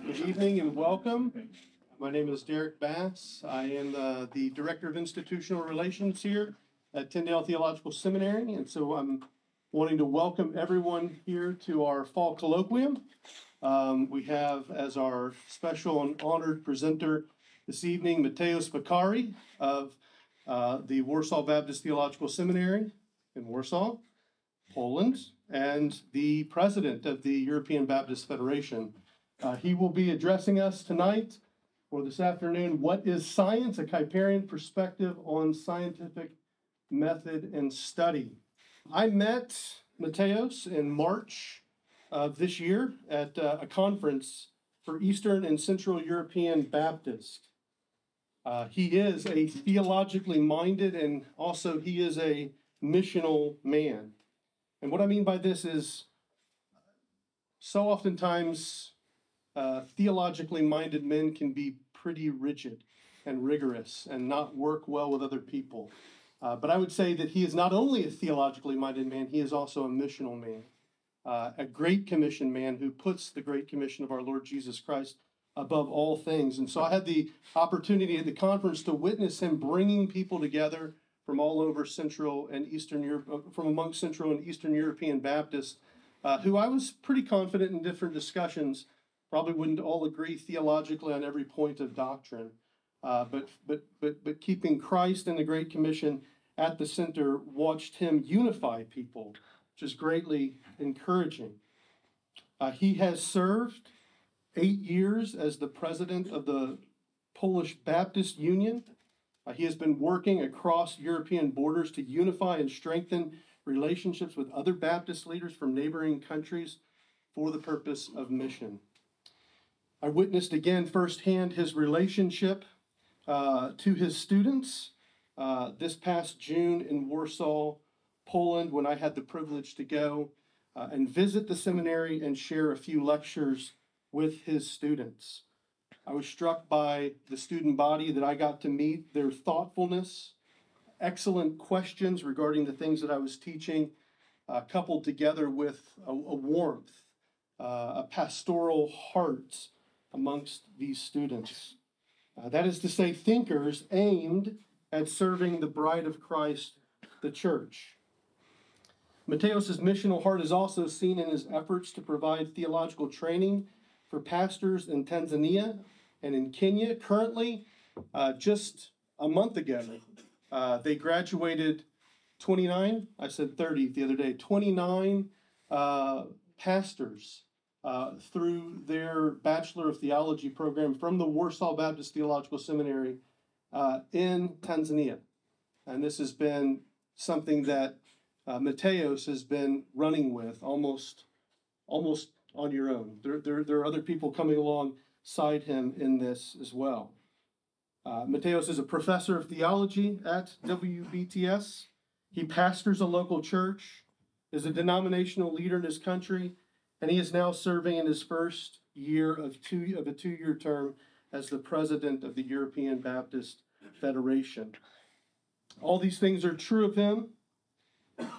Good evening and welcome. My name is Derek Bass. I am the Director of Institutional Relations here at Tyndale Theological Seminary, and so I'm wanting to welcome everyone here to our fall colloquium. We have as our special and honored presenter this evening Mateusz Wichary of the Warsaw Baptist Theological Seminary in Warsaw, Poland, and the president of the European Baptist Federation. He will be addressing us tonight or this afternoon, What is Science? A Kuyperian Perspective on Scientific Method and Study. I met Mateusz in March of this year at a conference for Eastern and Central European Baptists. He is a theologically minded and also he is a missional man. And what I mean by this is so oftentimes theologically minded men can be pretty rigid and rigorous and not work well with other people. But I would say that he is not only a theologically minded man, he is also a missional man, a Great Commission man who puts the Great Commission of our Lord Jesus Christ above all things. And so I had the opportunity at the conference to witness him bringing people together from all over Central and Eastern Europe, from among Central and Eastern European Baptists, who I was pretty confident in different discussions probably wouldn't all agree theologically on every point of doctrine, but keeping Christ and the Great Commission at the center, watched him unify people, which is greatly encouraging. He has served 8 years as the president of the Polish Baptist Union. He has been working across European borders to unify and strengthen relationships with other Baptist leaders from neighboring countries for the purpose of mission. I witnessed again firsthand his relationship to his students this past June in Warsaw, Poland, when I had the privilege to go and visit the seminary and share a few lectures with his students. I was struck by the student body that I got to meet, their thoughtfulness, excellent questions regarding the things that I was teaching, coupled together with a warmth, a pastoral heart amongst these students. That is to say, thinkers aimed at serving the bride of Christ, the church. Mateusz's missional heart is also seen in his efforts to provide theological training for pastors in Tanzania and in Kenya. Currently, just a month ago, they graduated 29, I said 30 the other day, 29 pastors through their Bachelor of Theology program from the Warsaw Baptist Theological Seminary in Tanzania. And this has been something that Mateusz has been running with almost on your own. There are other people coming alongside him in this as well. Mateusz is a professor of theology at WBTS. He pastors a local church, is a denominational leader in his country, and he is now serving in his first year of a two-year term as the president of the European Baptist Federation. All these things are true of him,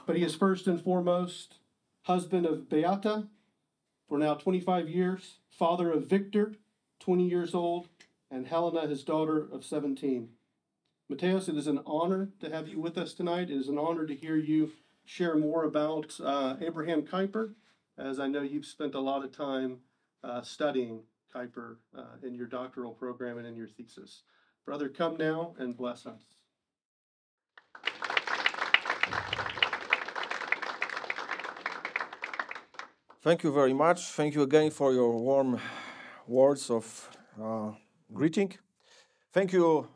but he is first and foremost husband of Beata for now 25 years, father of Victor, 20 years old, and Helena, his daughter of 17. Mateusz, it is an honor to have you with us tonight. It is an honor to hear you share more about Abraham Kuyper, as I know you've spent a lot of time studying Kuyper in your doctoral program and in your thesis. Brother, come now and bless us. Thank you very much. Thank you again for your warm words of greeting. Thank you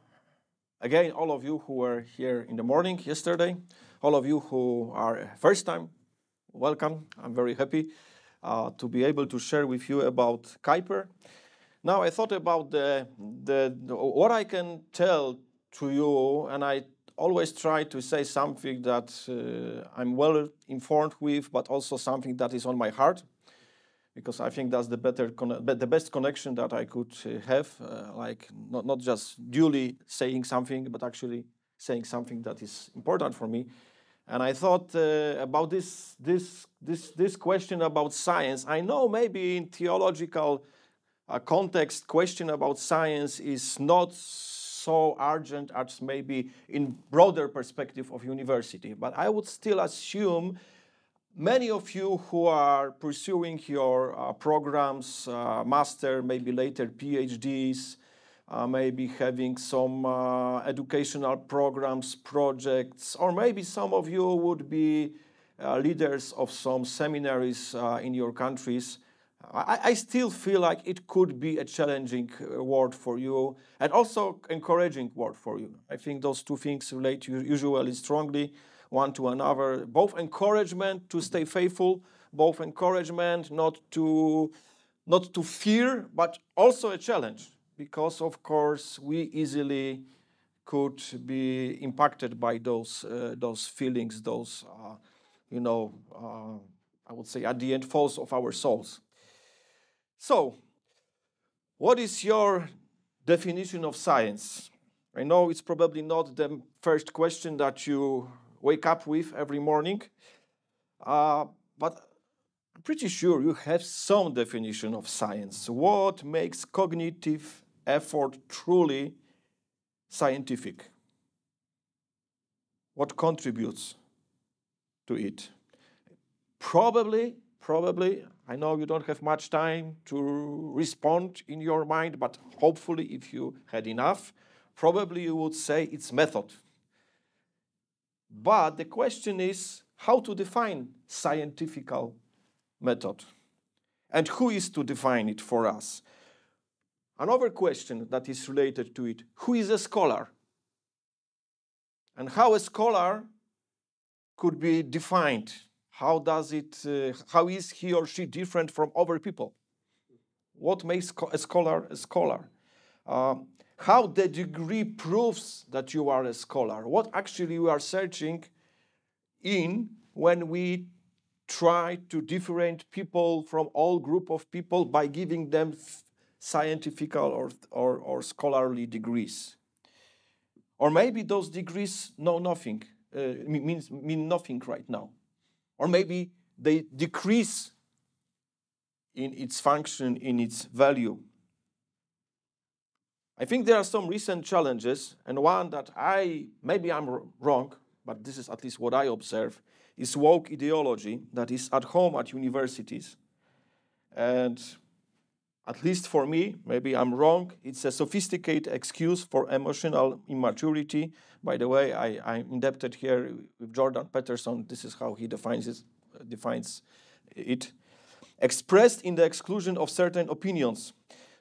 again, all of you who were here in the morning yesterday, all of you who are first time, welcome. I'm very happy to be able to share with you about Kuyper. Now I thought about what I can tell to you, and I always try to say something that I'm well informed with, but also something that is on my heart, because I think that's the best connection that I could have, like not just duly saying something, but actually saying something that is important for me. And I thought about this question about science. I know maybe in theological context, question about science is not so urgent as maybe in broader perspective of university. But I would still assume many of you who are pursuing your programs, master, maybe later PhDs, maybe having some educational programs, projects, or maybe some of you would be leaders of some seminaries in your countries. I still feel like it could be a challenging word for you and also encouraging word for you. I think those two things relate usually strongly one to another. Both encouragement to stay faithful, both encouragement not to fear, but also a challenge, because of course we easily could be impacted by those feelings, those I would say at the end faults of our souls. So, what is your definition of science? I know it's probably not the first question that you wake up with every morning, but I'm pretty sure you have some definition of science. What makes cognitive effort truly scientific? What contributes to it? Probably, I know you don't have much time to respond in your mind, but hopefully if you had enough, probably you would say it's method. But the question is how to define scientific method, and who is to define it for us? Another question that is related to it: who is a scholar? And how a scholar could be defined? How is he or she different from other people? What makes a scholar a scholar? How the degree proves that you are a scholar? What actually we are searching in when we try to differentiate people from all group of people by giving them scientific or scholarly degrees? Or maybe those degrees mean nothing right now. Or maybe they decrease in its function, in its value. I think there are some recent challenges, and one that maybe I'm wrong, but this is at least what I observe, is woke ideology that is at home at universities. And at least for me, maybe I'm wrong, it's a sophisticated excuse for emotional immaturity. By the way, I'm indebted here with Jordan Peterson. This is how he defines it. Expressed in the exclusion of certain opinions.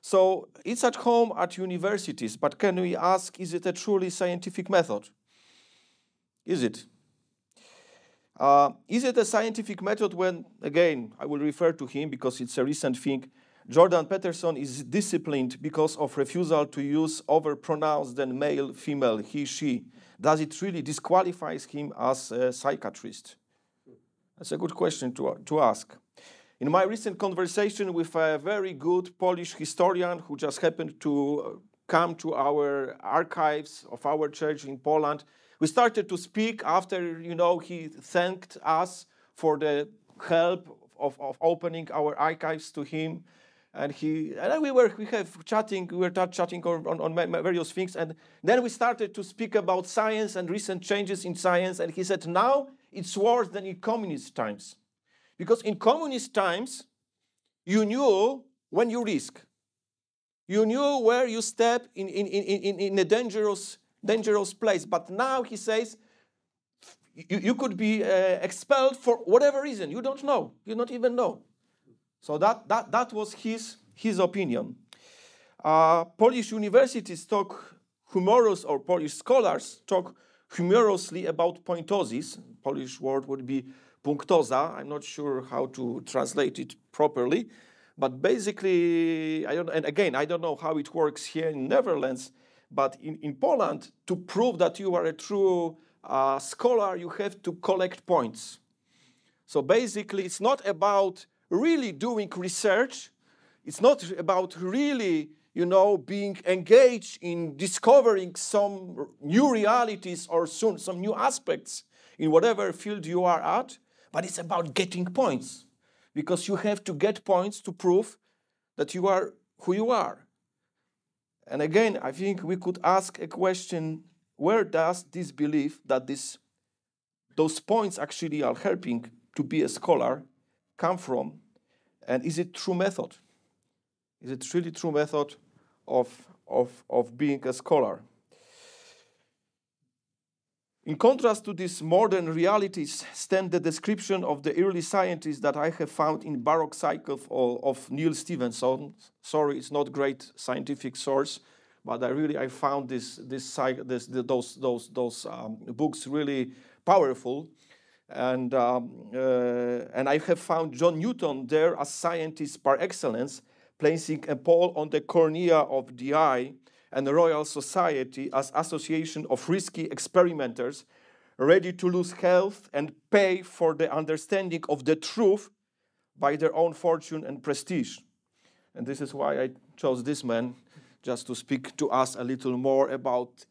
So it's at home at universities, but can we ask, is it a truly scientific method? Is it? Is it a scientific method when, again, I will refer to him because it's a recent thing, Jordan Peterson is disciplined because of refusal to use other pronouns than male, female, he, she. Does it really disqualify him as a psychiatrist? That's a good question to ask. In my recent conversation with a very good Polish historian who just happened to come to our archives of our church in Poland, we started to speak after, he thanked us for the help of opening our archives to him. And we were chatting on various things, and then we started to speak about science and recent changes in science, and he said, now it's worse than in communist times. Because in communist times, you knew when you risk. You knew where you step in a dangerous place. But now, he says, you could be expelled for whatever reason. You don't know. You don't even know. So that was his opinion. Polish universities talk humorous, or Polish scholars talk humorously about pointosis. Polish word would be punktoza. I'm not sure how to translate it properly. But basically, I don't know how it works here in Netherlands, but in Poland, to prove that you are a true scholar, you have to collect points. So basically, it's not about really doing research. It's not about really, being engaged in discovering some new realities or some new aspects in whatever field you are at, but it's about getting points. Because you have to get points to prove that you are who you are. And again, I think we could ask a question, where does this belief that those points actually are helping to be a scholar come from? And is it true method? Is it really true method of being a scholar? In contrast to these modern realities stand the description of the early scientists that I have found in Baroque cycle of Neil Stevenson. Sorry, it's not great scientific source, but I found those books really powerful, and I have found John Newton there as scientist par excellence, placing a Paul on the cornea of the eye, and the Royal Society as association of risky experimenters ready to lose health and pay for the understanding of the truth by their own fortune and prestige. And this is why I chose this man, just to speak to us a little more about,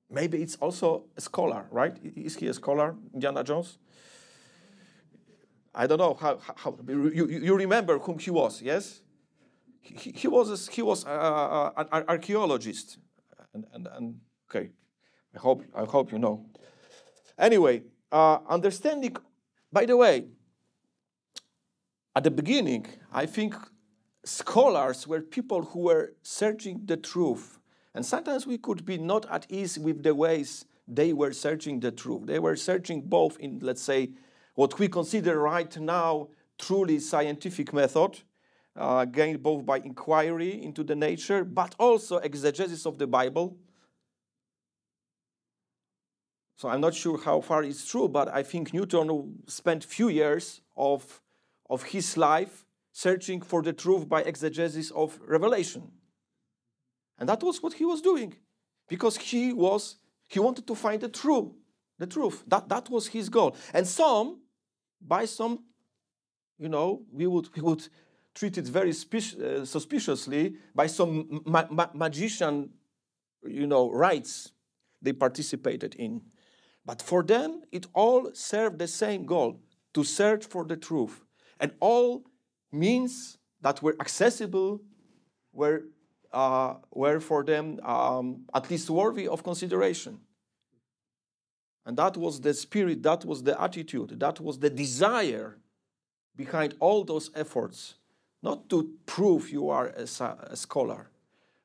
maybe it's also a scholar, right? Is he a scholar, Indiana Jones? I don't know how you remember whom he was, yes? He was an archaeologist, and okay, I hope you know. Anyway, understanding. By the way, at the beginning, I think scholars were people who were searching the truth, and sometimes we could be not at ease with the ways they were searching the truth. They were searching both in, let's say, what we consider right now truly scientific method, gained both by inquiry into the nature, but also exegesis of the Bible. So I'm not sure how far it's true, but I think Newton spent few years of his life searching for the truth by exegesis of Revelation. And that was what he was doing, because he wanted to find the truth. That was his goal. And by some, we would treat it very suspiciously, by some magician, rites they participated in. But for them, it all served the same goal, to search for the truth. And all means that were accessible were for them at least worthy of consideration. And that was the spirit, that was the attitude, that was the desire behind all those efforts. Not to prove you are a scholar,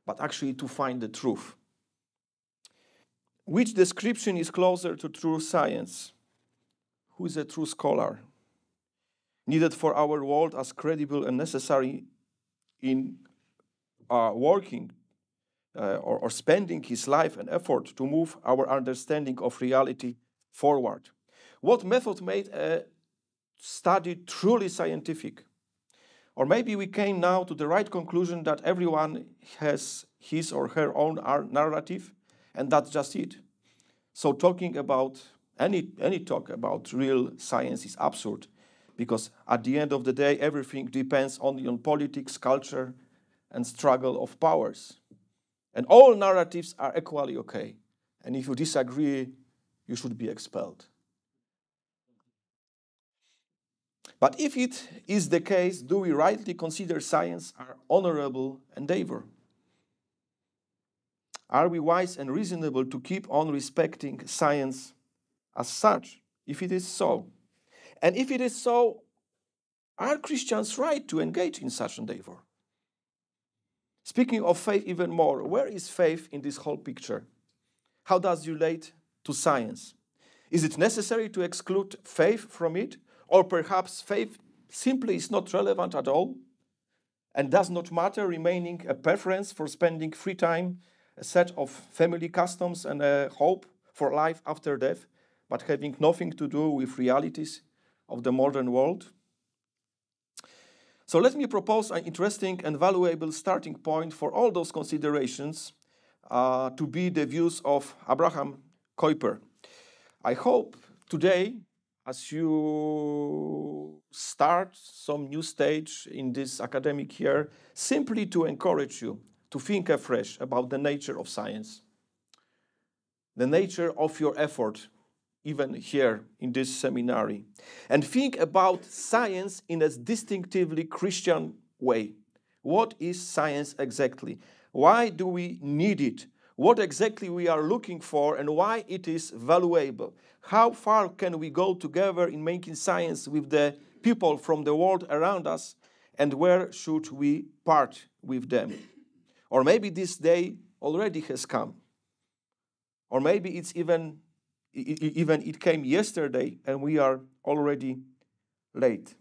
but actually to find the truth. Which description is closer to true science? Who is a true scholar? Needed for our world as credible and necessary in working or spending his life and effort to move our understanding of reality forward. What method made a study truly scientific? Or maybe we came now to the right conclusion that everyone has his or her own narrative, and that's just it. So talking about any talk about real science is absurd, because at the end of the day, everything depends only on politics, culture, and struggle of powers. And all narratives are equally okay. And if you disagree, you should be expelled. But if it is the case, do we rightly consider science an honorable endeavor? Are we wise and reasonable to keep on respecting science as such, if it is so? And if it is so, are Christians right to engage in such endeavor? Speaking of faith even more, where is faith in this whole picture? How does it relate to science? Is it necessary to exclude faith from it? Or perhaps faith simply is not relevant at all and does not matter, remaining a preference for spending free time, a set of family customs, and a hope for life after death, but having nothing to do with realities of the modern world? So let me propose an interesting and valuable starting point for all those considerations to be the views of Abraham Kuyper. I hope today, as you start some new stage in this academic year, simply to encourage you to think afresh about the nature of science, the nature of your effort, even here in this seminary, and think about science in a distinctively Christian way, What is science exactly? Why do we need it? What exactly we are looking for and why it is valuable? How far can we go together in making science with the people from the world around us, and where should we part with them? Or maybe this day already has come. Or maybe it's even it came yesterday and we are already late.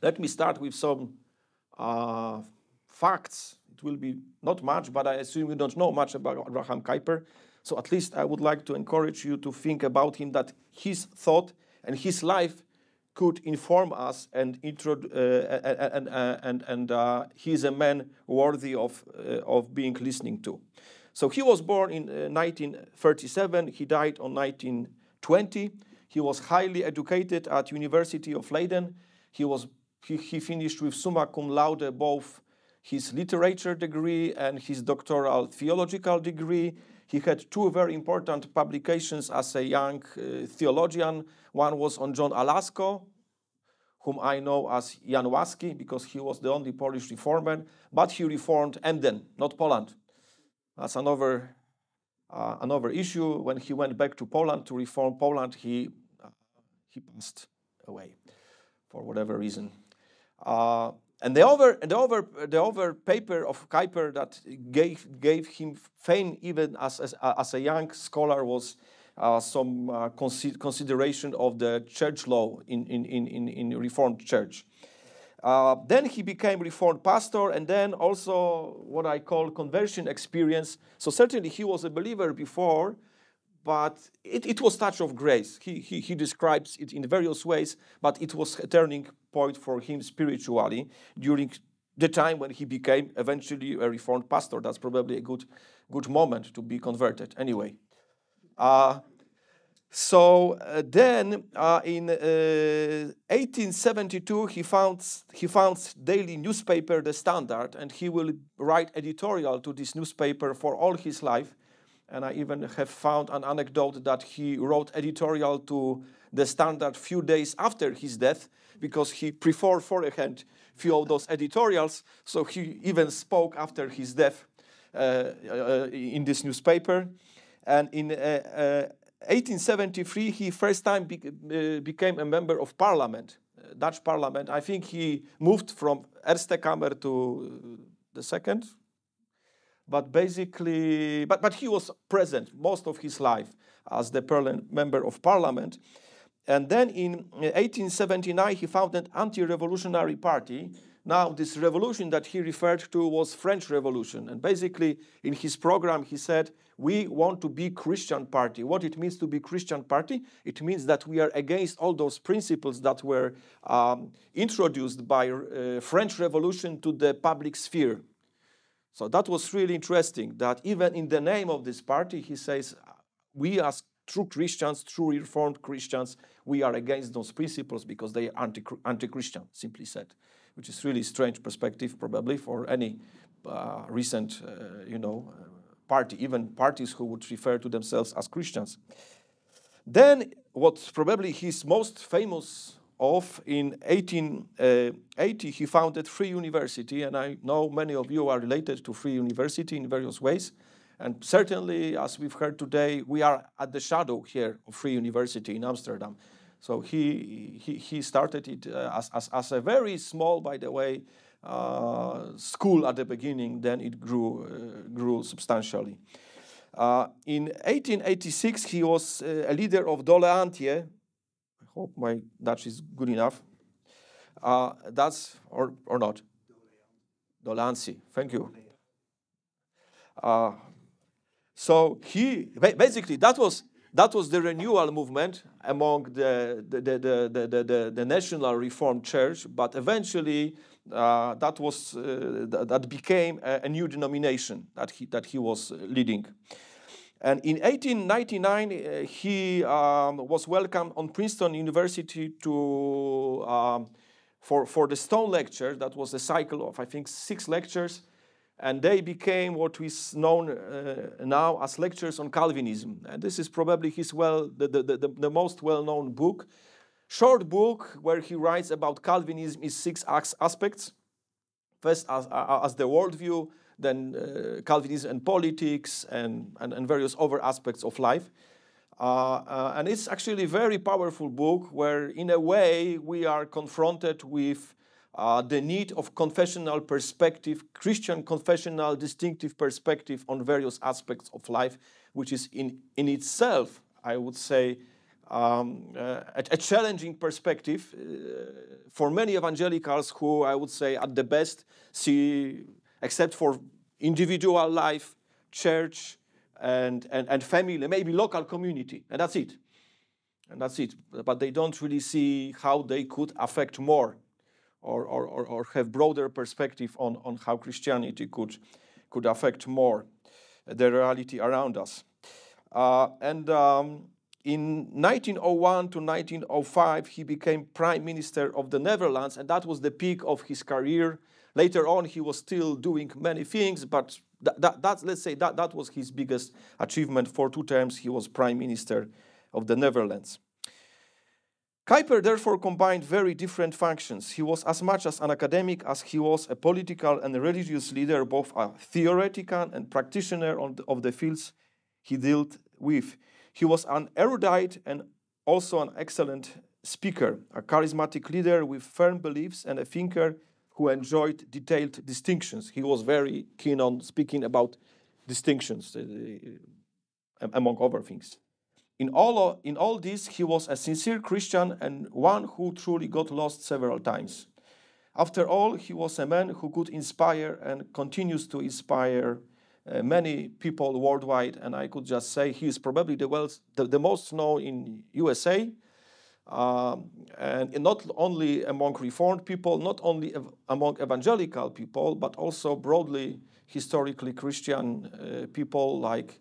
Let me start with some facts. It will be not much, but I assume you don't know much about Abraham Kuyper. So at least I would like to encourage you to think about him, that his thought and his life could inform us, and he is a man worthy of being listening to. So he was born in 1937. He died on 1920. He was highly educated at University of Leiden. He finished with summa cum laude both his literature degree and his doctoral theological degree. He had two very important publications as a young theologian. One was on John Alasko, whom I know as Jan Łaski, because he was the only Polish reformer, but he reformed Emden, not Poland. That's another issue. When he went back to Poland to reform Poland, he passed away for whatever reason. And the other paper of Kuyper that gave him fame even as a young scholar was some consideration of the church law in Reformed Church. Then he became Reformed pastor, and then also what I call conversion experience. So certainly he was a believer before, but it was touch of grace. He describes it in various ways, but it was a turning point for him spiritually during the time when he became eventually a Reformed pastor. That's probably a good moment to be converted. Anyway, then in 1872 he found daily newspaper The Standard, and he will write editorial to this newspaper for all his life. And I even have found an anecdote that he wrote editorial to The Standard few days after his death, because he preferred beforehand few of those editorials. So he even spoke after his death in this newspaper. And in 1873, he first time became a member of Parliament, Dutch Parliament. I think he moved from Eerste Kamer to the second. But basically, but he was present most of his life as the member of Parliament. And then in 1879, he founded an anti-revolutionary party. Now, this revolution that he referred to was French Revolution. And basically, in his program, he said, we want to be Christian party. What it means to be Christian party? It means that we are against all those principles that were introduced by French Revolution to the public sphere. So that was really interesting, that even in the name of this party, he says, we as true Christians, true Reformed Christians, we are against those principles because they are anti-Christian, simply said, which is really strange perspective probably for any recent, party, even parties who would refer to themselves as Christians. Then what probably he's most famous of, in 1880, he founded Free University, and I know many of you are related to Free University in various ways. And certainly, as we've heard today, we are at the shadow here of Free University in Amsterdam. So he started it as a very small, by the way, school at the beginning. Then it grew substantially. In 1886, he was a leader of Dole Antje. I hope my Dutch is good enough. That's or not. Doleantie. Thank you. So he basically that was the renewal movement among the National Reformed Church, but eventually that became a new denomination that he was leading. And in 1899, he was welcomed on Princeton University for the Stone Lecture. That was a cycle of, I think, 6 lectures. And they became what is known now as Lectures on Calvinism. And this is probably his the most well-known book. Short book where he writes about Calvinism in 6 aspects. first as the worldview, then Calvinism and politics, and various other aspects of life. And it's actually a very powerful book where, in a way, we are confronted with the need of confessional perspective, Christian confessional distinctive perspective on various aspects of life, which is in itself, I would say, a challenging perspective for many evangelicals who, I would say, at the best see, except for individual life, church, and family, maybe local community, and that's it. And that's it. But they don't really see how they could affect more or have broader perspective on how Christianity could affect more the reality around us. In 1901 to 1905, he became Prime Minister of the Netherlands, and that was the peak of his career. Later on, he was still doing many things, but let's say that was his biggest achievement. For 2 terms, he was Prime Minister of the Netherlands. Kuyper therefore combined very different functions. He was as much as an academic as he was a political and religious leader, both a theoretical and practitioner of the fields he dealt with. He was an erudite and also an excellent speaker, a charismatic leader with firm beliefs, and a thinker who enjoyed detailed distinctions. He was very keen on speaking about distinctions, among other things. In all this, he was a sincere Christian and one who truly got lost several times. After all, he was a man who could inspire and continues to inspire many people worldwide, and I could just say he is probably the most known in USA, and not only among Reformed people, not only among evangelical people, but also broadly historically Christian people like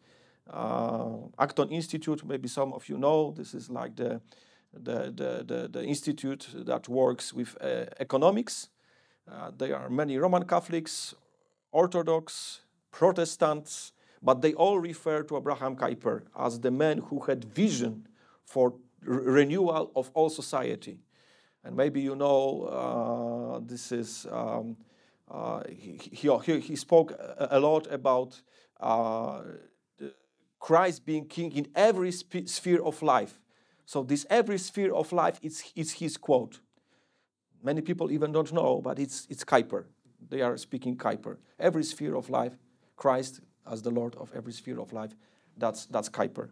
Acton Institute. Maybe some of you know, this is like the institute that works with economics. There are many Roman Catholics, Orthodox, Protestants, but they all refer to Abraham Kuyper as the man who had vision for renewal of all society. And maybe you know, this is he spoke a lot about Christ being king in every sphere of life. So this every sphere of life is his quote. Many people even don't know, but it's Kuyper. They are speaking Kuyper. Every sphere of life, Christ as the Lord of every sphere of life. That's Kuyper.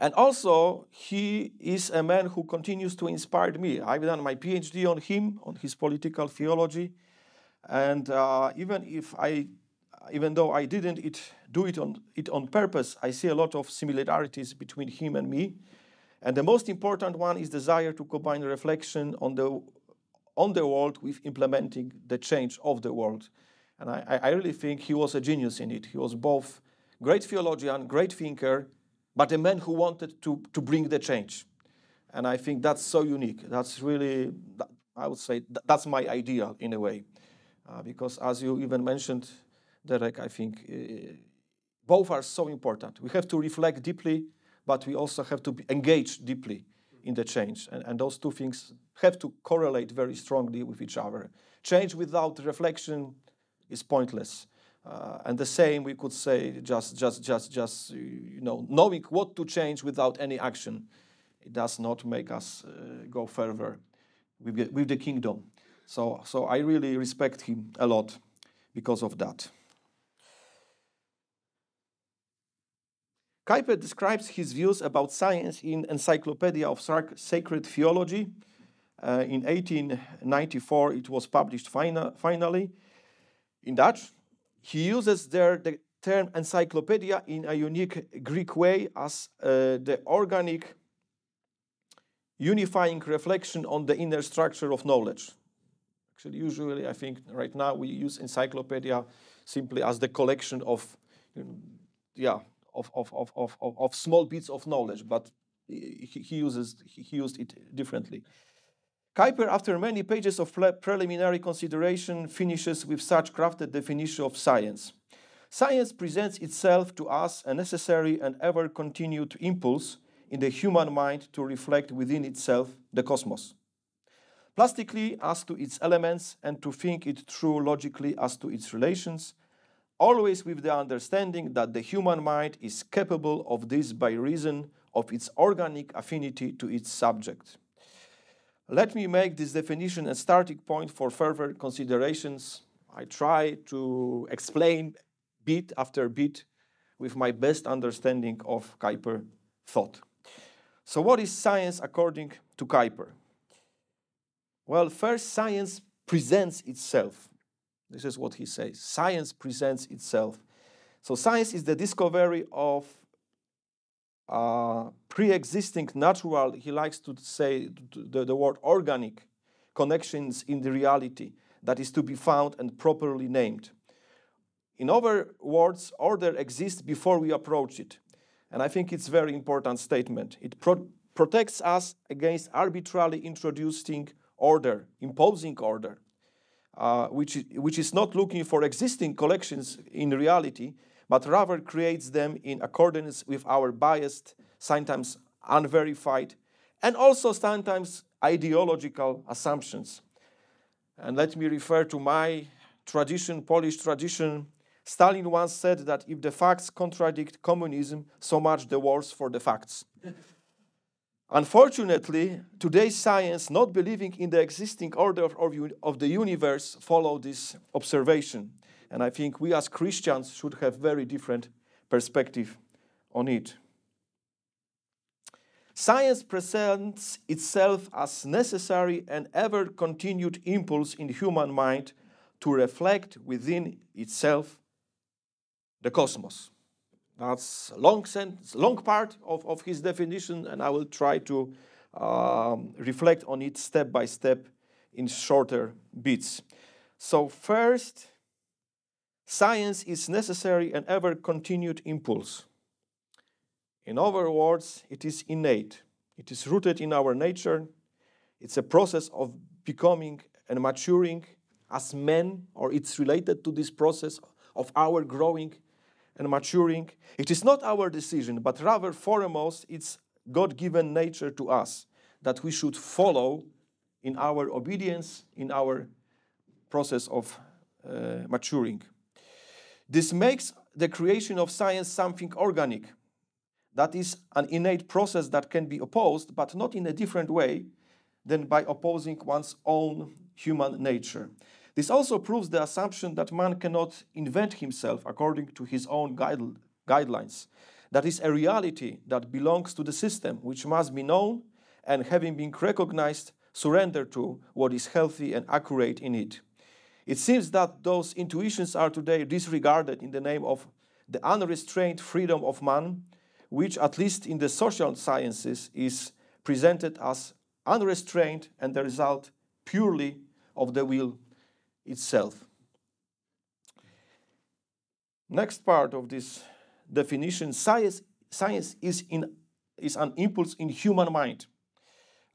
And also, he is a man who continues to inspire me. I've done my PhD on him, on his political theology, and even though I didn't do it on purpose, I see a lot of similarities between him and me. And the most important one is desire to combine reflection on the world with implementing the change of the world. And I really think he was a genius in it. He was both great theologian, great thinker, but a man who wanted to bring the change. And I think that's so unique. That's really, I would say, that's my ideal in a way. Because as you even mentioned, Derek, I think both are so important. We have to reflect deeply, but we also have to engage deeply in the change. And those two things have to correlate very strongly with each other. Change without reflection is pointless. And the same we could say, just knowing what to change without any action, it does not make us go further with the kingdom. So I really respect him a lot because of that. Kuyper describes his views about science in Encyclopedia of Sacred Theology. In 1894, it was published finally in Dutch. He uses there the term encyclopedia in a unique Greek way as the organic, unifying reflection on the inner structure of knowledge. Actually, usually, I think right now we use encyclopedia simply as the collection of, of small bits of knowledge, but he used it differently. Kuyper, after many pages of preliminary consideration, finishes with such crafted definition of science. Science presents itself to us a necessary and ever-continued impulse in the human mind to reflect within itself the cosmos. plastically as to its elements and to think it through logically as to its relations, always with the understanding that the human mind is capable of this by reason of its organic affinity to its subject. Let me make this definition a starting point for further considerations. I try to explain bit after bit with my best understanding of Kuyper thought. So what is science according to Kuyper? Well, first, science presents itself. This is what he says. Science presents itself. So science is the discovery of pre-existing natural, he likes to say the word organic, connections in the reality that is to be found and properly named. In other words, order exists before we approach it. And I think it's a very important statement. It protects us against arbitrarily introducing order, imposing order, which is not looking for existing collections in reality, but rather creates them in accordance with our biased, sometimes unverified, and also sometimes ideological assumptions. And let me refer to my tradition, Polish tradition. Stalin once said that if the facts contradict communism, so much the worse for the facts. Unfortunately, today's science, not believing in the existing order of the universe, follow this observation. And I think we as Christians should have very different perspective on it. Science presents itself as necessary and ever-continued impulse in the human mind to reflect within itself the cosmos. That's a long part of his definition, and I will try to reflect on it step by step in shorter bits. So first, science is necessary and ever-continued impulse. In other words, it is innate. It is rooted in our nature. It's a process of becoming and maturing as men, or it's related to this process of our growing and maturing. It is not our decision, but rather foremost, it's God-given nature to us that we should follow in our obedience, in our process of maturing. This makes the creation of science something organic. That is an innate process that can be opposed, but not in a different way than by opposing one's own human nature. This also proves the assumption that man cannot invent himself according to his own guidelines. That is a reality that belongs to the system, which must be known and, having been recognized, surrender to what is healthy and accurate in it. It seems that those intuitions are today disregarded in the name of the unrestrained freedom of man, which, at least in the social sciences, is presented as unrestrained and the result purely of the will itself. Next part of this definition, science is an impulse in human mind.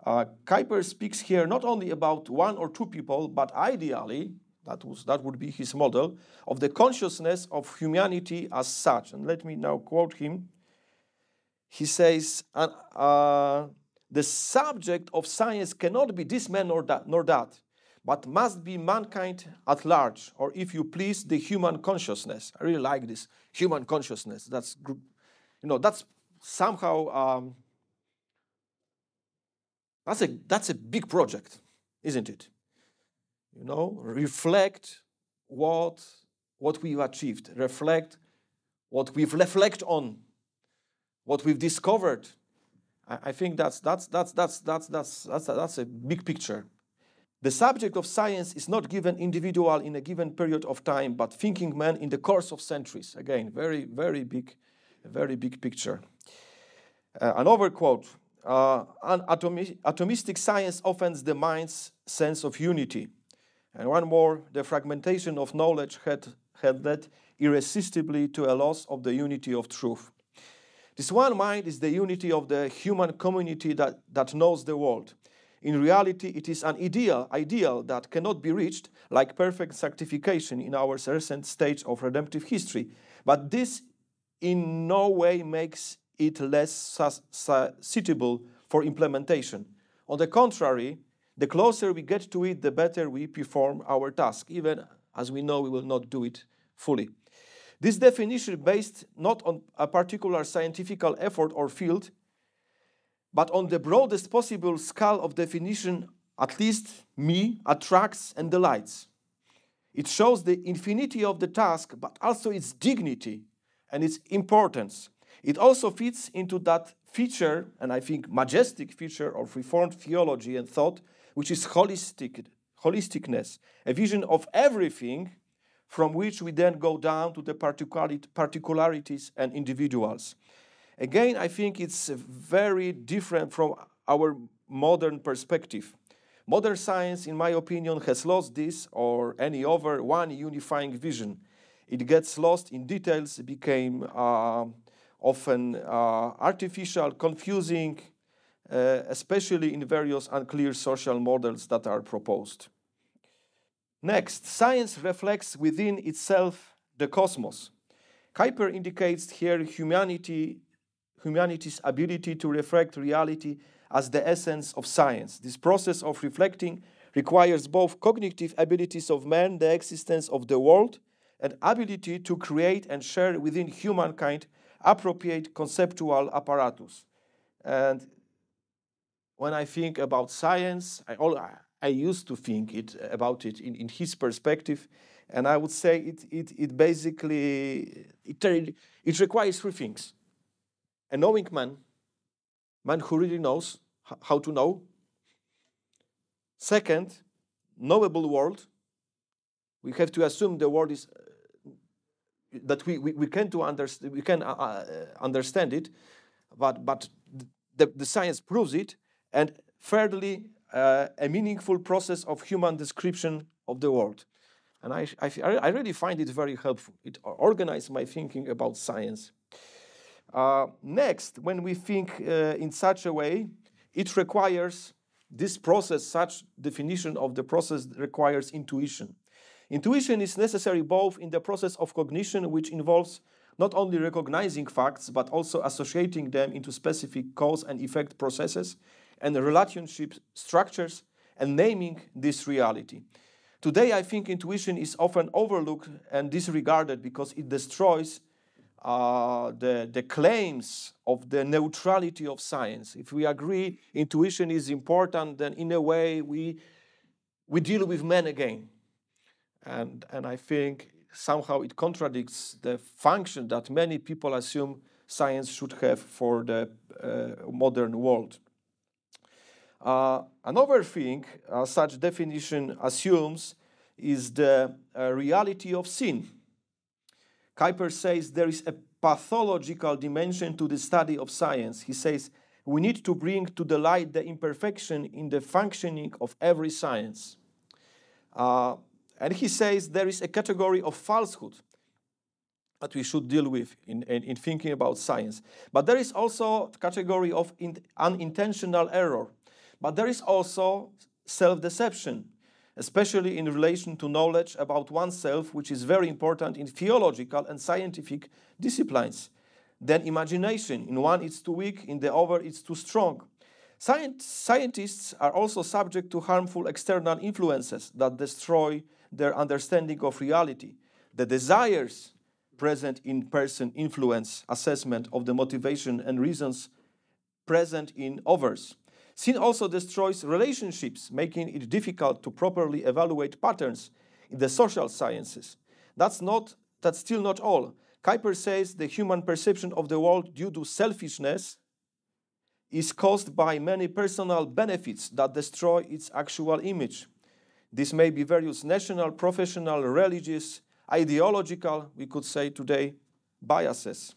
Kuyper speaks here not only about one or two people, but ideally, that would be his model, of the consciousness of humanity as such. And let me now quote him. He says, the subject of science cannot be this man nor that, but must be mankind at large, or if you please, the human consciousness. I really like this, human consciousness. That's somehow, that's a big project, isn't it? Reflect what we've achieved, reflect what we've reflect on, what we've discovered. I think that's a big picture. The subject of science is not given individual in a given period of time, but thinking man in the course of centuries. Again, very, very big picture. Another quote, an atomistic science offends the mind's sense of unity. And one more, the fragmentation of knowledge had led irresistibly to a loss of the unity of truth. This one mind is the unity of the human community that knows the world. In reality, it is an ideal that cannot be reached like perfect sanctification in our recent stage of redemptive history. But this in no way makes it less suitable for implementation. On the contrary, The closer we get to it, the better we perform our task, even as we know we will not do it fully. This definition, based not on a particular scientific effort or field, but on the broadest possible scale of definition, at least me, attracts and delights. It shows the infinity of the task, but also its dignity and its importance. It also fits into that feature, and I think majestic feature of Reformed theology and thought, which is holisticness, a vision of everything from which we then go down to the particularities and individuals. Again, I think it's very different from our modern perspective. Modern science, in my opinion, has lost this or any other one unifying vision. It gets lost in details, it became often artificial, confusing, especially in various unclear social models that are proposed. Next, science reflects within itself the cosmos. Kuyper indicates here humanity's ability to reflect reality as the essence of science. This process of reflecting requires both cognitive abilities of man, the existence of the world, and ability to create and share within humankind appropriate conceptual apparatus. And when I think about science, I used to think about it in his perspective, and I would say it basically requires three things: a knowing man who really knows how to know. Second, knowable world. We have to assume the world is that we can understand it, but the science proves it. And thirdly, a meaningful process of human description of the world. And I really find it very helpful. It organizes my thinking about science. Next, when we think in such a way, it requires this process, such definition of the process requires intuition. Intuition is necessary both in the process of cognition, which involves not only recognizing facts, but also associating them into specific cause and effect processes and relationship structures and naming this reality. Today, I think intuition is often overlooked and disregarded because it destroys the claims of the neutrality of science. If we agree intuition is important, then in a way we deal with men again. And I think somehow it contradicts the function that many people assume science should have for the modern world. Another thing such definition assumes is the reality of sin. Kuyper says there is a pathological dimension to the study of science. He says we need to bring to the light the imperfection in the functioning of every science. And he says there is a category of falsehood that we should deal with in thinking about science. But there is also a category of unintentional error. But there is also self-deception, especially in relation to knowledge about oneself, which is very important in theological and scientific disciplines. Then imagination. In one it's too weak, in the other it's too strong. Scientists are also subject to harmful external influences that destroy their understanding of reality. The desires present in person influence assessment of the motivation and reasons present in others. Sin also destroys relationships, making it difficult to properly evaluate patterns in the social sciences. That's still not all. Kuyper says the human perception of the world due to selfishness is caused by many personal benefits that destroy its actual image. This may be various national, professional, religious, ideological, we could say today, biases.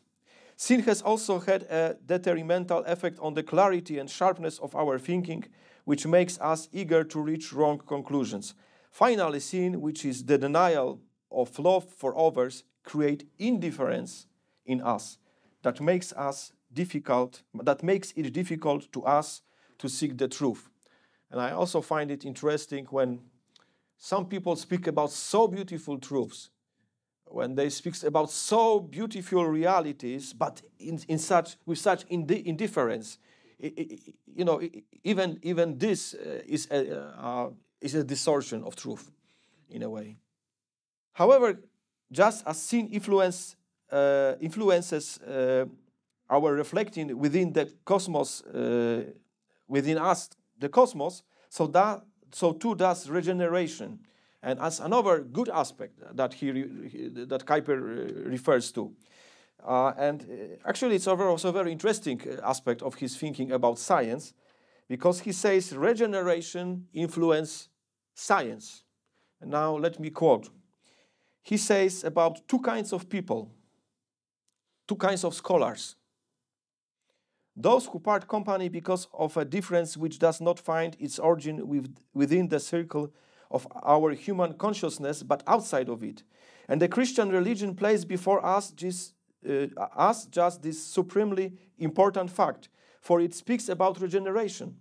Sin has also had a detrimental effect on the clarity and sharpness of our thinking, which makes us eager to reach wrong conclusions. Finally, sin, which is the denial of love for others, creates indifference in us that makes it difficult to us to seek the truth. And I also find it interesting when some people speak about so beautiful truths, when they speak about so beautiful realities, but with such indifference. even this is a distortion of truth, in a way. However, just as sin influences our reflecting within the cosmos, within us, the cosmos, so too does regeneration, and as another good aspect that that Kuyper refers to. Actually, it's also a very interesting aspect of his thinking about science, because he says regeneration influences science. And now let me quote. He says about two kinds of people, two kinds of scholars. Those who part company because of a difference which does not find its origin within the circle of our human consciousness, but outside of it. And the Christian religion places before us just this supremely important fact, for it speaks about regeneration,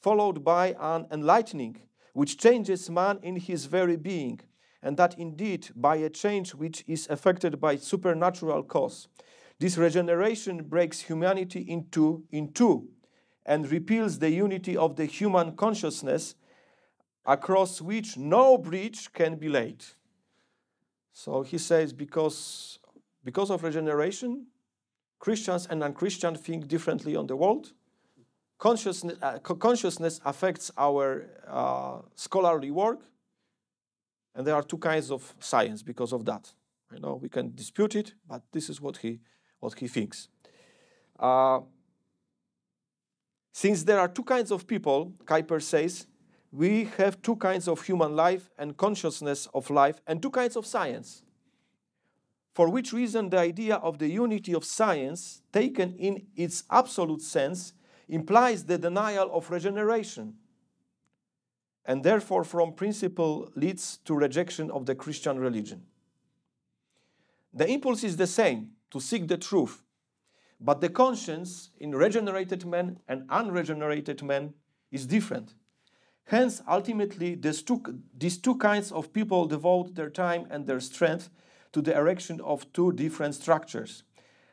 followed by an enlightening, which changes man in his very being, and that indeed by a change which is effected by supernatural cause. This regeneration breaks humanity in two, and repeals the unity of the human consciousness, across which no bridge can be laid. So he says, because of regeneration, Christians and non-Christians think differently on the world. Consciousness affects our scholarly work, and there are two kinds of science because of that. We can dispute it, but this is what he thinks. Since there are two kinds of people, Kuyper says, we have two kinds of human life and consciousness of life, and two kinds of science. For which reason the idea of the unity of science, taken in its absolute sense, implies the denial of regeneration, and therefore from principle leads to rejection of the Christian religion. The impulse is the same, to seek the truth, but the conscience in regenerated men and unregenerated men is different. Hence, ultimately, these two kinds of people devote their time and their strength to the erection of two different structures.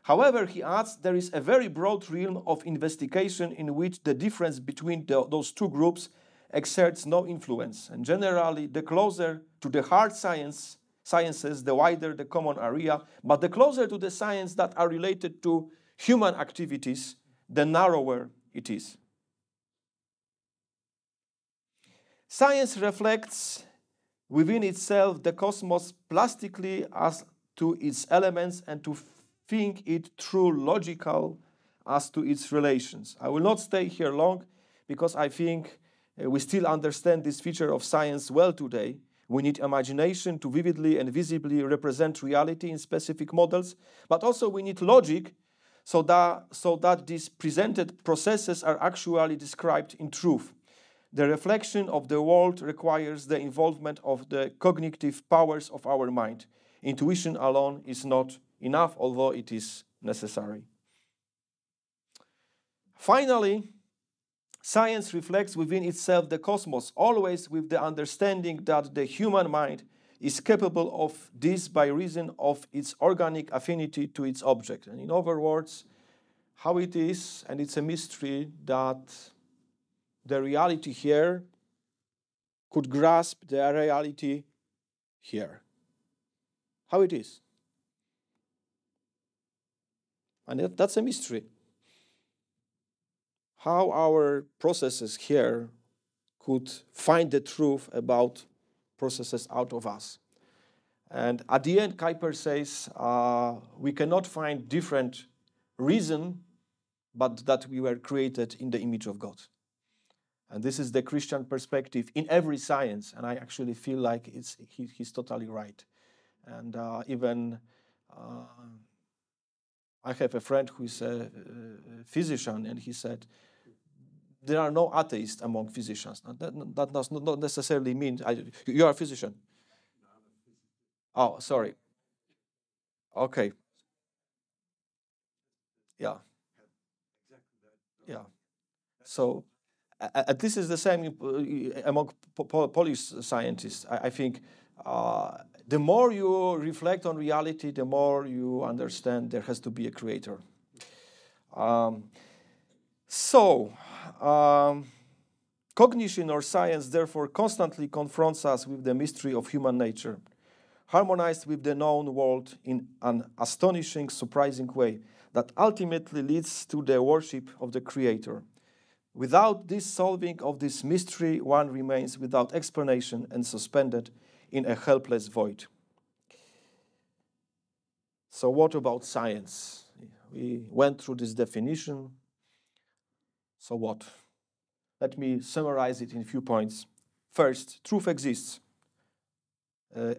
However, he adds, there is a very broad realm of investigation in which the difference between those two groups exerts no influence. And generally, the closer to the hard sciences, the wider the common area, but the closer to the sciences that are related to human activities, the narrower it is. Science reflects within itself the cosmos plastically as to its elements and to think it through logical as to its relations. I will not stay here long because I think we still understand this feature of science well today. We need imagination to vividly and visibly represent reality in specific models, but also we need logic so that these presented processes are actually described in truth. The reflection of the world requires the involvement of the cognitive powers of our mind. Intuition alone is not enough, although it is necessary. Finally, science reflects within itself the cosmos, always with the understanding that the human mind is capable of this by reason of its organic affinity to its object. And in other words, how it is, and it's a mystery, that the reality here could grasp the reality here. How it is. And that's a mystery. How our processes here could find the truth about processes out of us. And at the end, Kuyper says, we cannot find different reason, but that we were created in the image of God. And this is the Christian perspective in every science, and I actually feel like he's totally right. And even I have a friend who is a physician, and he said, there are no atheists among physicians. Now, that does not necessarily mean, you are a physician? Oh, sorry. Okay. Yeah. Yeah. So, this is the same among Polish scientists. I think the more you reflect on reality, the more you understand there has to be a creator. So, cognition or science therefore constantly confronts us with the mystery of human nature, harmonized with the known world in an astonishing, surprising way that ultimately leads to the worship of the Creator. Without this solving of this mystery, one remains without explanation and suspended in a helpless void. So what about science? We went through this definition. So what? Let me summarize it in a few points. First, truth exists.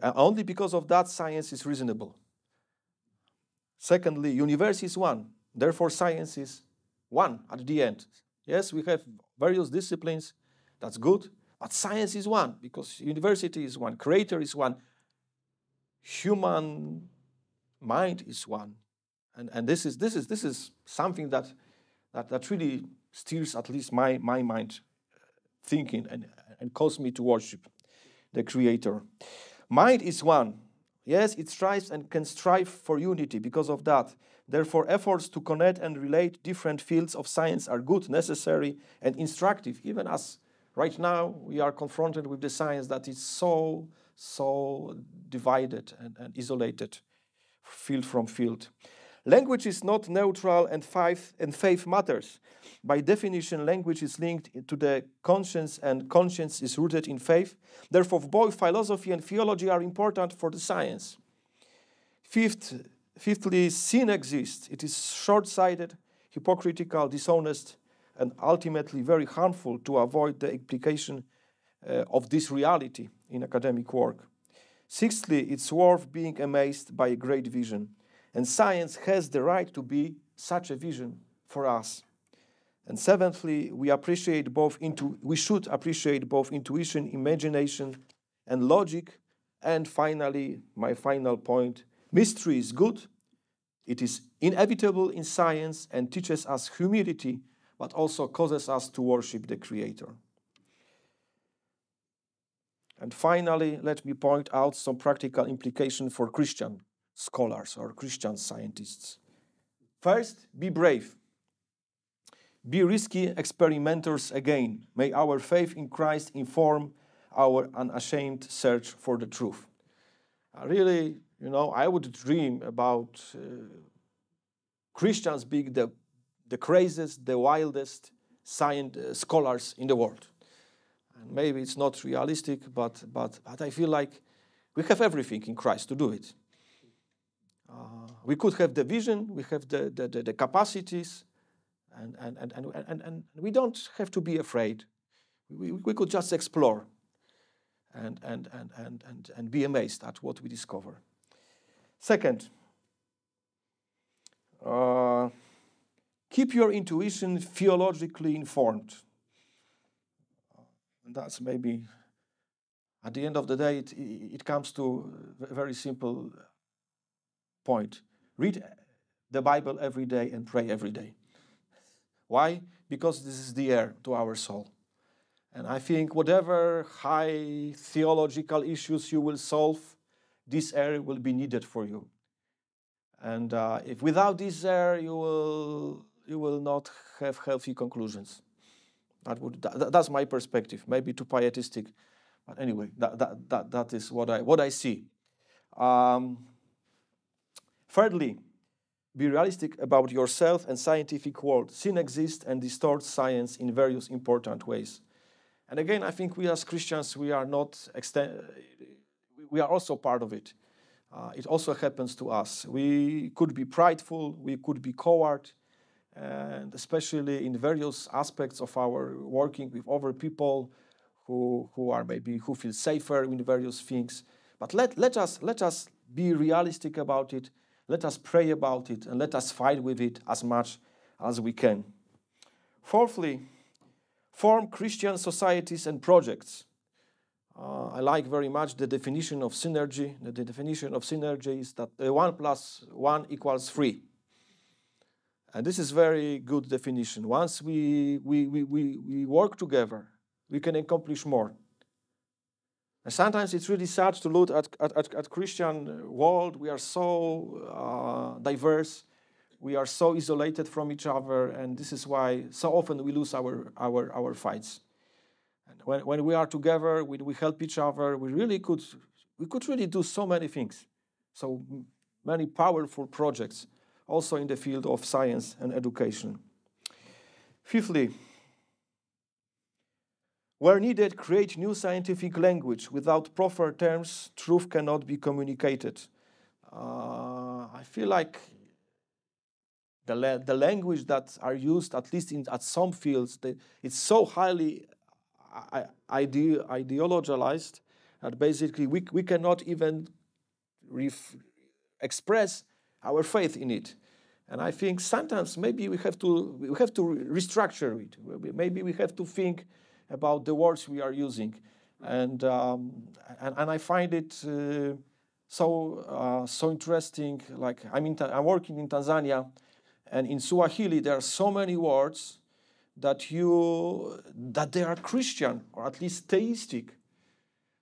Only because of that, science is reasonable. Secondly, universe is one. Therefore, science is one at the end. Yes, we have various disciplines. That's good. But science is one because university is one. Creator is one. Human mind is one. And this is something that really steers at least my mind thinking and causes me to worship the Creator. Mind is one. Yes, it strives and can strive for unity because of that. Therefore, efforts to connect and relate different fields of science are good, necessary, and instructive, even as right now we are confronted with the science that is so divided and isolated, field from field. Language is not neutral and faith matters. By definition, language is linked to the conscience and conscience is rooted in faith. Therefore, both philosophy and theology are important for the science. Fifthly, sin exists. It is short-sighted, hypocritical, dishonest, and ultimately very harmful to avoid the application of this reality in academic work. Sixthly, it's worth being amazed by a great vision. And science has the right to be such a vision for us. And seventhly, we should appreciate both intuition, imagination, and logic. And finally, my final point, mystery is good. It is inevitable in science and teaches us humility, but also causes us to worship the Creator. And finally, let me point out some practical implications for Christian scholars or Christian scientists. First, be brave. Be risky experimenters again. May our faith in Christ inform our unashamed search for the truth. Really, I would dream about Christians being the craziest, the wildest scholars in the world. And maybe it's not realistic, but I feel like we have everything in Christ to do it. We could have the vision, we have the capacities, and we don't have to be afraid. We could just explore and be amazed at what we discover. Second, keep your intuition theologically informed. And that's maybe, at the end of the day, it comes to a very simple point. Read the Bible every day and pray every day. Why? Because this is the air to our soul. And I think whatever high theological issues you will solve, this air will be needed for you. And if without this air, you will not have healthy conclusions. That's my perspective. Maybe too pietistic, but anyway, that is what I see. Thirdly, be realistic about yourself and scientific world. Sin exists and distorts science in various important ways. And again, I think we as Christians, we are also part of it. It also happens to us. We could be prideful, we could be coward, and especially in various aspects of our working with other people who feel safer in various things. But let us be realistic about it. Let us pray about it, and let us fight with it as much as we can. Fourthly, form Christian societies and projects. I like very much the definition of synergy. The definition of synergy is that 1 + 1 = 3. And this is very good definition. Once we work together, we can accomplish more. And sometimes it's really sad to look at Christian world. We are so diverse. we are so isolated from each other, and this is why so often we lose our fights. And when we are together, we help each other. We could really do so many things, so many powerful projects, also in the field of science and education. Fifthly, where needed, create new scientific language. Without proper terms, truth cannot be communicated. I feel like the language that are used, at least at some fields, it's so highly ideologized that basically we cannot even express our faith in it. And I think sometimes maybe we have to restructure it. Maybe we have to think about the words we are using, and I find it so interesting. Like I'm working in Tanzania, and in Swahili there are so many words that they are Christian or at least theistic.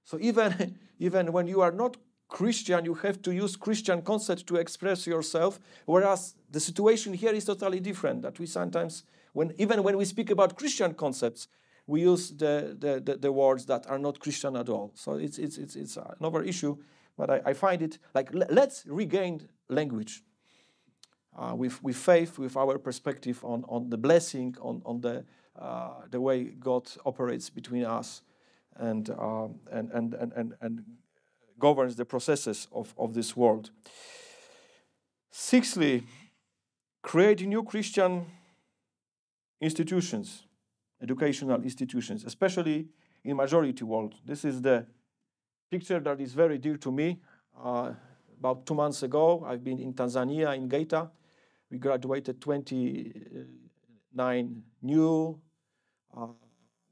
So even when you are not Christian, you have to use Christian concepts to express yourself, whereas the situation here is totally different. That we sometimes, even when we speak about Christian concepts, we use the words that are not Christian at all. So it's another issue, but I find it like let's regain language with faith, with our perspective on the blessing, on the way God operates between us, and governs the processes of this world. Sixthly, create new Christian institutions, educational institutions, especially in majority world. This is the picture that is very dear to me. About 2 months ago, I've been in Tanzania, in Geita. We graduated 29 new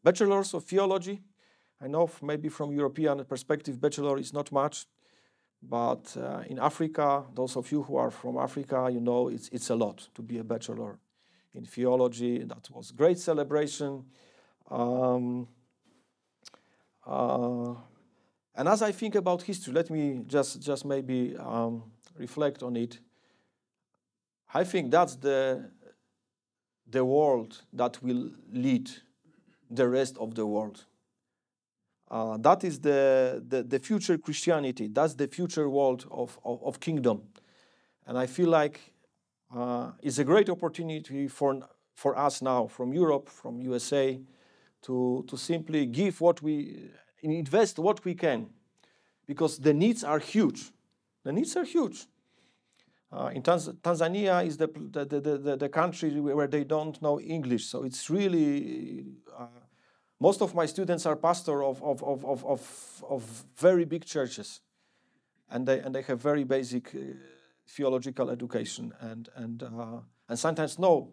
bachelors of theology. I know maybe from European perspective, bachelor is not much, but in Africa, those of you who are from Africa, you know it's a lot to be a bachelor in theology. That was great celebration. And as I think about history, let me just maybe reflect on it. I think that's the world that will lead the rest of the world. That is the future Christianity. That's the future world of kingdom. And I feel like it's a great opportunity for us now, from Europe, from USA, to simply give invest what we can, because the needs are huge. The needs are huge. In Tanzania is the country where they don't know English, so it's really most of my students are pastors of very big churches, and they have very basic theological education and sometimes no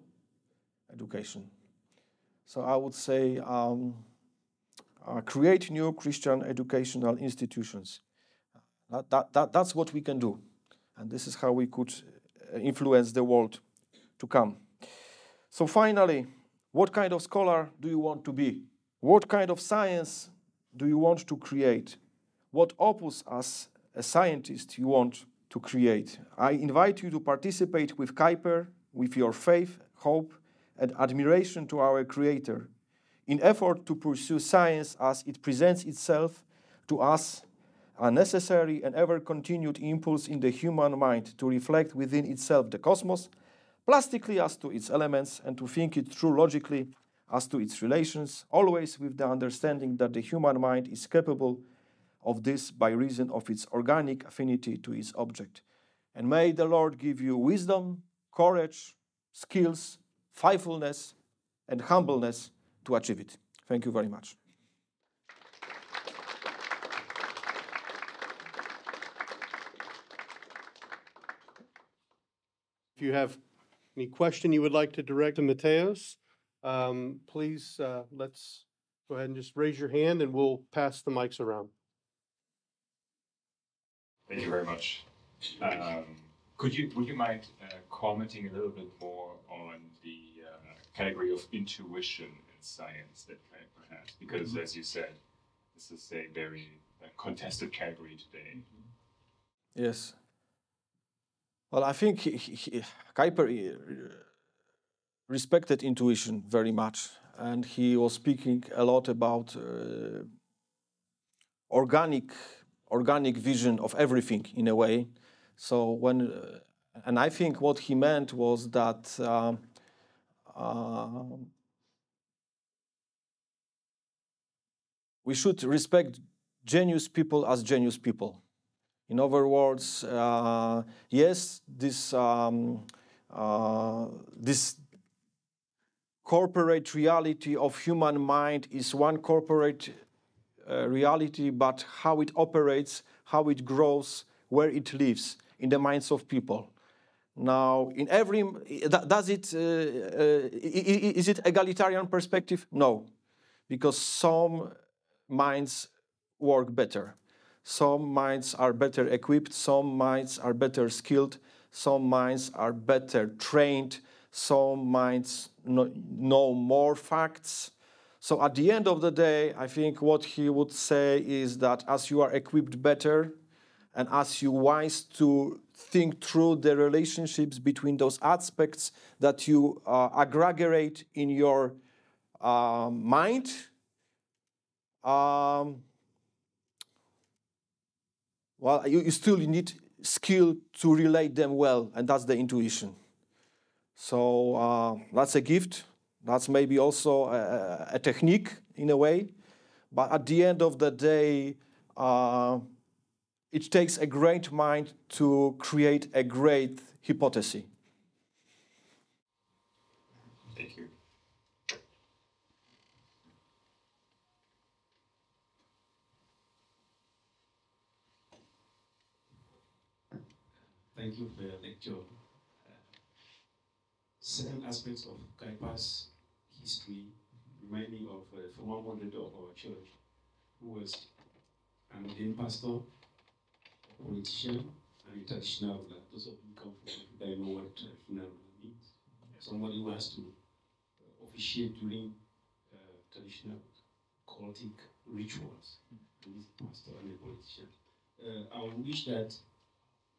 education. So I would say create new Christian educational institutions. That's what we can do. And this is how we could influence the world to come. So finally, what kind of scholar do you want to be? What kind of science do you want to create? What opus as a scientist you want to create? I invite you to participate with Kuyper, with your faith, hope, and admiration to our Creator, in effort to pursue science as it presents itself to us, a necessary and ever-continued impulse in the human mind to reflect within itself the cosmos, plastically as to its elements, and to think it through logically as to its relations, always with the understanding that the human mind is capable of this by reason of its organic affinity to its object. And may the Lord give you wisdom, courage, skills, faithfulness, and humbleness to achieve it. Thank you very much. If you have any question you would like to direct to Mateusz, please let's go ahead and just raise your hand and we'll pass the mics around. Thank you very much. Would you mind commenting a little bit more on the category of intuition in science that Kuyper has? Because as you said, this is a very contested category today. Yes. Well, I think Kuyper respected intuition very much, and he was speaking a lot about organic vision of everything in a way. So and I think what he meant was that we should respect genius people as genius people. In other words, yes, this corporate reality of human mind is one corporate reality, but how it operates, how it grows, where it lives in the minds of people. Now, in every, is it egalitarian perspective? No, because some minds work better. Some minds are better equipped, some minds are better skilled, some minds are better trained, some minds know more facts. So at the end of the day, I think what he would say is that as you are equipped better and as you wise to think through the relationships between those aspects that you aggregate in your mind, well, you still need skill to relate them well, and that's the intuition. So that's a gift. That's maybe also a technique in a way. But at the end of the day, it takes a great mind to create a great hypothesis. Thank you. Thank you for your lecture. Certain aspects of Kuyper's history remind me of a former moderator of our church who was an ordained pastor, a politician, and a traditional ruler. Those of you who come from Africa, I know what traditional ruler means. Somebody who has to officiate during traditional cultic rituals. And he's a pastor and a politician. I would wish that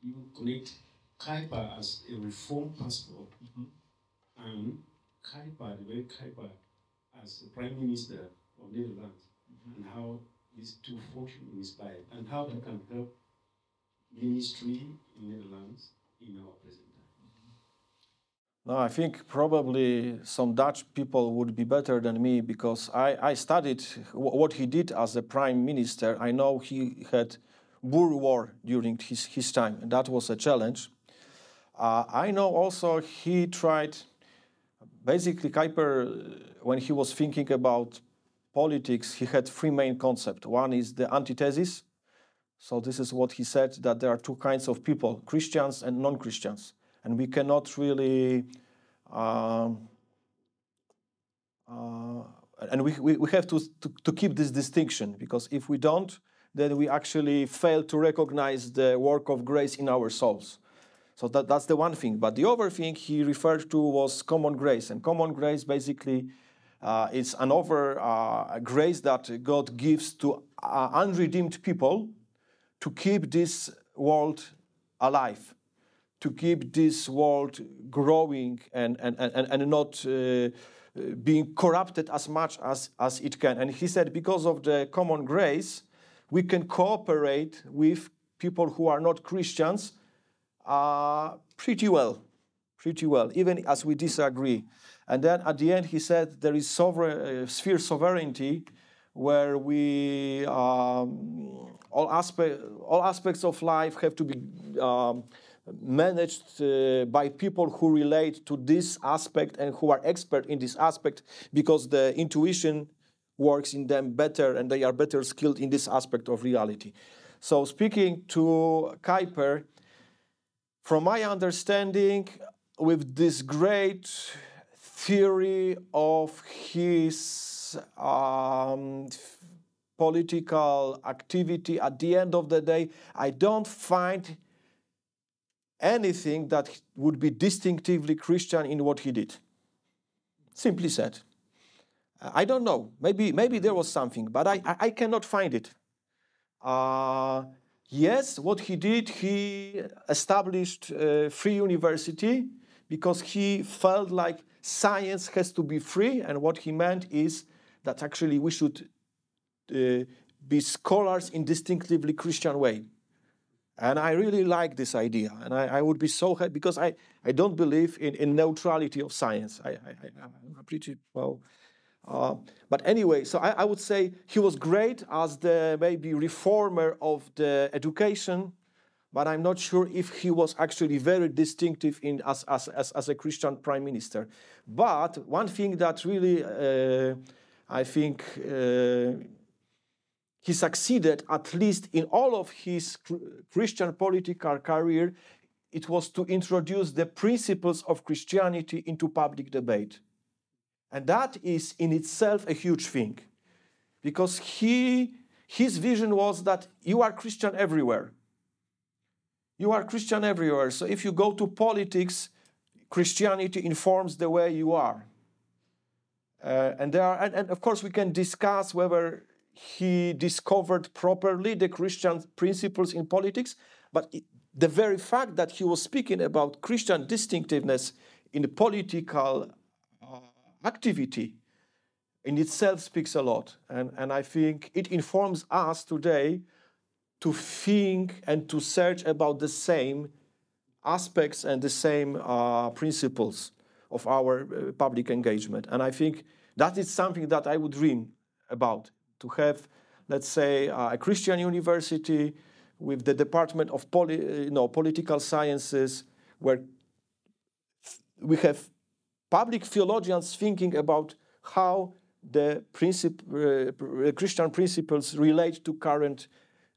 you connect Kuyper as a reformed pastor and Kuyper, the very Kuyper, as the Prime Minister of Netherlands, and how these two function in his life, and how that can help ministry in Netherlands in our present time. No, I think probably some Dutch people would be better than me because I studied what he did as a prime minister. I know he had Boer War during his time, and that was a challenge. I know also he tried, basically Kuyper, when he was thinking about politics, he had three main concepts. One is the antithesis. So this is what he said, that there are two kinds of people, Christians and non-Christians. And we cannot really, and we have to keep this distinction, because if we don't, then we actually fail to recognize the work of grace in our souls. So that's the one thing. But the other thing he referred to was common grace. And common grace basically is another grace that God gives to unredeemed people to keep this world alive, to keep this world growing and not being corrupted as much as it can. And he said because of the common grace, we can cooperate with people who are not Christians pretty well, even as we disagree. And then at the end he said there is sphere sovereignty, where we all aspects of life have to be managed by people who relate to this aspect and who are expert in this aspect, because the intuition works in them better and they are better skilled in this aspect of reality. So speaking to Kuyper, from my understanding, with this great theory of his political activity, at the end of the day, I don't find anything that would be distinctively Christian in what he did. Simply said. I don't know. Maybe there was something, but I cannot find it. yes, what he did, he established a free university because he felt like science has to be free, and what he meant is that actually we should be scholars in distinctively Christian way. And I really like this idea, and I would be so happy because I don't believe in neutrality of science. I'm pretty well. But anyway, so I would say he was great as the maybe reformer of the education, but I'm not sure if he was actually very distinctive as a Christian prime minister. But one thing that really I think he succeeded, at least in all of his Christian political career, it was to introduce the principles of Christianity into public debate. And that is in itself a huge thing, because his vision was that you are Christian everywhere. You are Christian everywhere. So if you go to politics, Christianity informs the way you are. And of course we can discuss whether he discovered properly the Christian principles in politics, but the very fact that he was speaking about Christian distinctiveness in political activity in itself speaks a lot. And I think it informs us today to think and to search about the same aspects and the same principles of our public engagement. And I think that is something that I would dream about, to have, let's say, a Christian university with the Department of Political Sciences, where we have public theologians thinking about how the Christian principles relate to current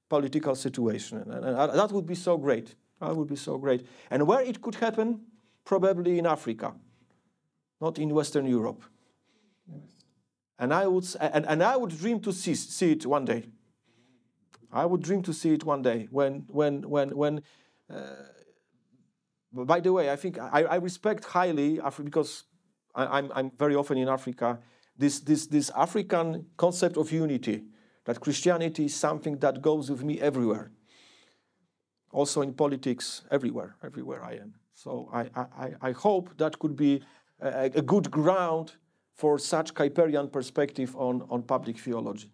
political situation. And that would be so great. That would be so great. And where it could happen? Probably in Africa, not in Western Europe. And I would dream to see it one day. I would dream to see it one day when by the way, I think I respect highly Africa, because I'm very often in Africa. This African concept of unity, that Christianity is something that goes with me everywhere. Also in politics, everywhere I am. So I hope that could be a good ground for such Kuyperian perspective on public theology.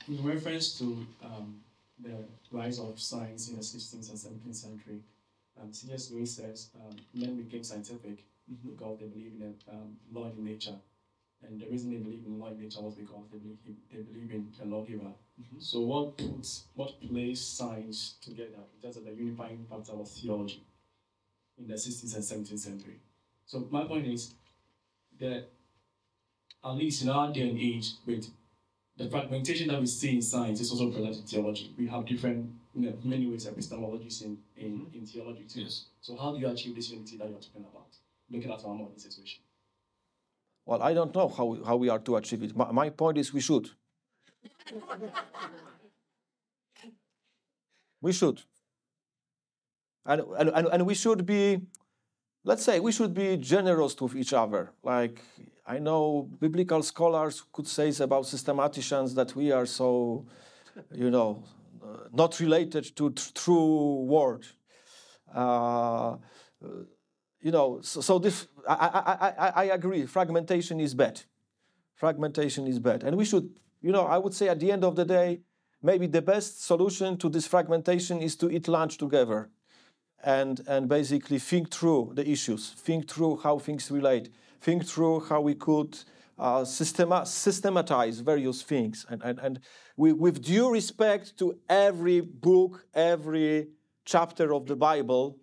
In reference to the rise of science in the 16th and 17th century, C.S. Lewis says men became scientific because they believe in a law in nature. And the reason they believe in law in nature was because they believe in a lawgiver. So what plays science together in terms of the unifying factor of theology in the 16th and 17th century? So my point is that at least in our day and age, with the fragmentation that we see in science is also present in theology. We have different, many ways of epistemologies in theology too. Yes. So how do you achieve this unity that you're talking about, looking at our modern situation? Well, I don't know how we are to achieve it. My point is we should. We should. And we should be, let's say, we should be generous to each other. Like, I know biblical scholars could say about systematicians that we are so, not related to true word. So this, I agree, fragmentation is bad. Fragmentation is bad. And we should, I would say at the end of the day, maybe the best solution to this fragmentation is to eat lunch together and basically think through the issues, think through how things relate, think through how we could systematize various things. And with due respect to every book, every chapter of the Bible,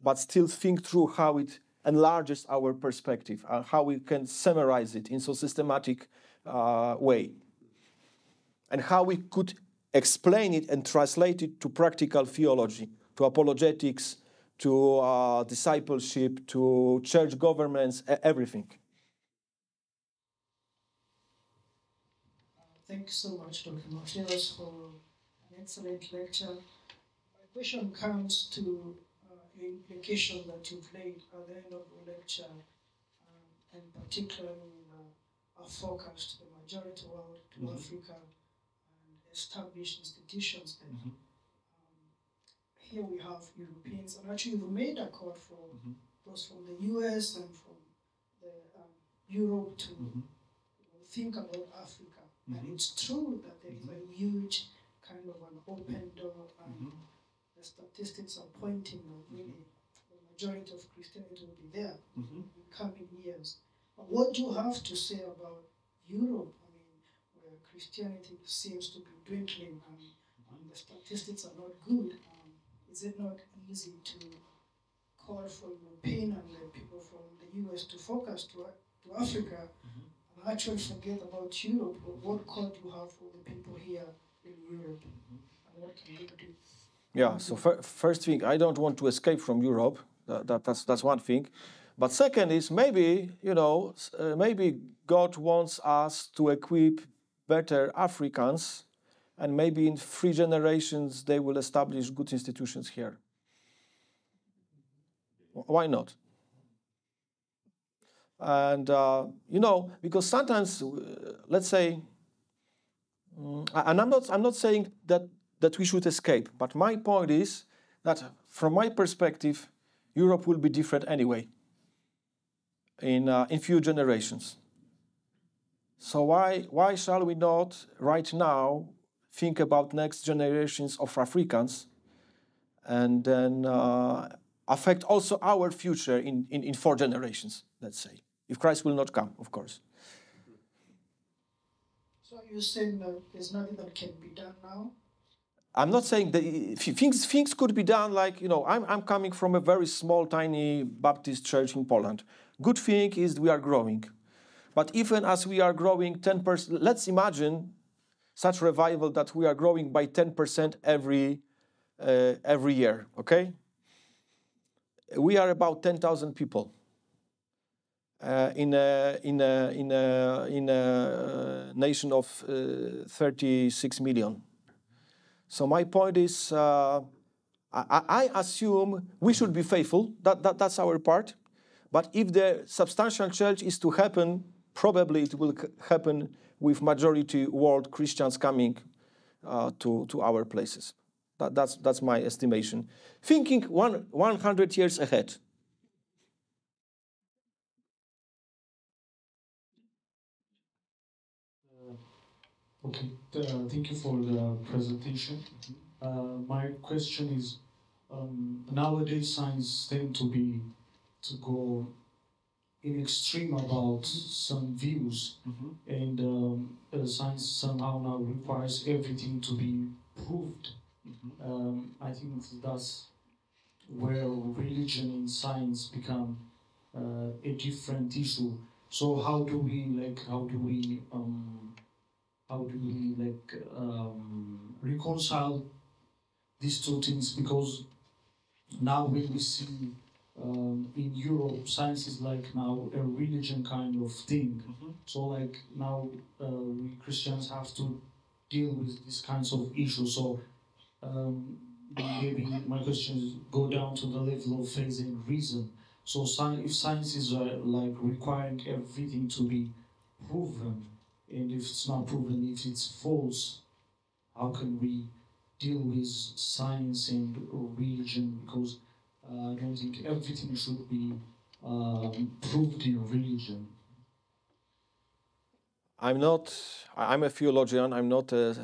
but still think through how it enlarges our perspective, how we can summarize it in so systematic way, and how we could explain it and translate it to practical theology, to apologetics, to discipleship, to church governments, everything. Thank you so much, Dr. Mateusz, for an excellent lecture. My question comes to the implication that you've laid at the end of the lecture, and particularly a focus to the majority world to Africa and establish institutions there. Here we have Europeans, and actually we made a call for those from the US and from the Europe to think about Africa. And it's true that there is a huge kind of an open door, and the statistics are pointing that really the majority of Christianity will be there in coming years. But what do you have to say about Europe? I mean, where Christianity seems to be dwindling and the statistics are not good. Is it not easy to call for European and the people from the US to focus to Africa and actually forget about Europe? What call do you have for the people here in Europe? And what can you do? Yeah, so first thing, I don't want to escape from Europe. That's one thing. But second is maybe, maybe God wants us to equip better Africans, and maybe in 3 generations they will establish good institutions here. Why not? And, because sometimes, let's say, and I'm not saying that we should escape, but my point is that from my perspective, Europe will be different anyway in few generations. So why shall we not right now think about next generations of Africans and then affect also our future in 4 generations, let's say, if Christ will not come, of course. So you're saying that there's nothing that can be done now? I'm not saying that things could be done like, I'm coming from a very small, tiny Baptist church in Poland. Good thing is we are growing. But even as we are growing 10%, let's imagine such revival that we are growing by 10% every year, okay? We are about 10,000 people in a nation of 36 million. So my point is, I assume we should be faithful. That's our part. But if the substantial change is to happen, probably it will happen with majority world Christians coming to our places. That's my estimation. Thinking 100 years ahead. Okay, thank you for the presentation. My question is, nowadays science tend to go in extreme about some views, and science somehow now requires everything to be proved. I think that's where religion and science become a different issue. So how do we reconcile these two things? Because now when we see in Europe, science is like now a religion kind of thing. So like now we Christians have to deal with these kinds of issues. So maybe my question is go down to the level of faith and reason. So if science is like requiring everything to be proven, and if it's not proven, if it's false, how can we deal with science and religion? Because I don't think everything should be proved in religion. I'm a theologian, I'm not a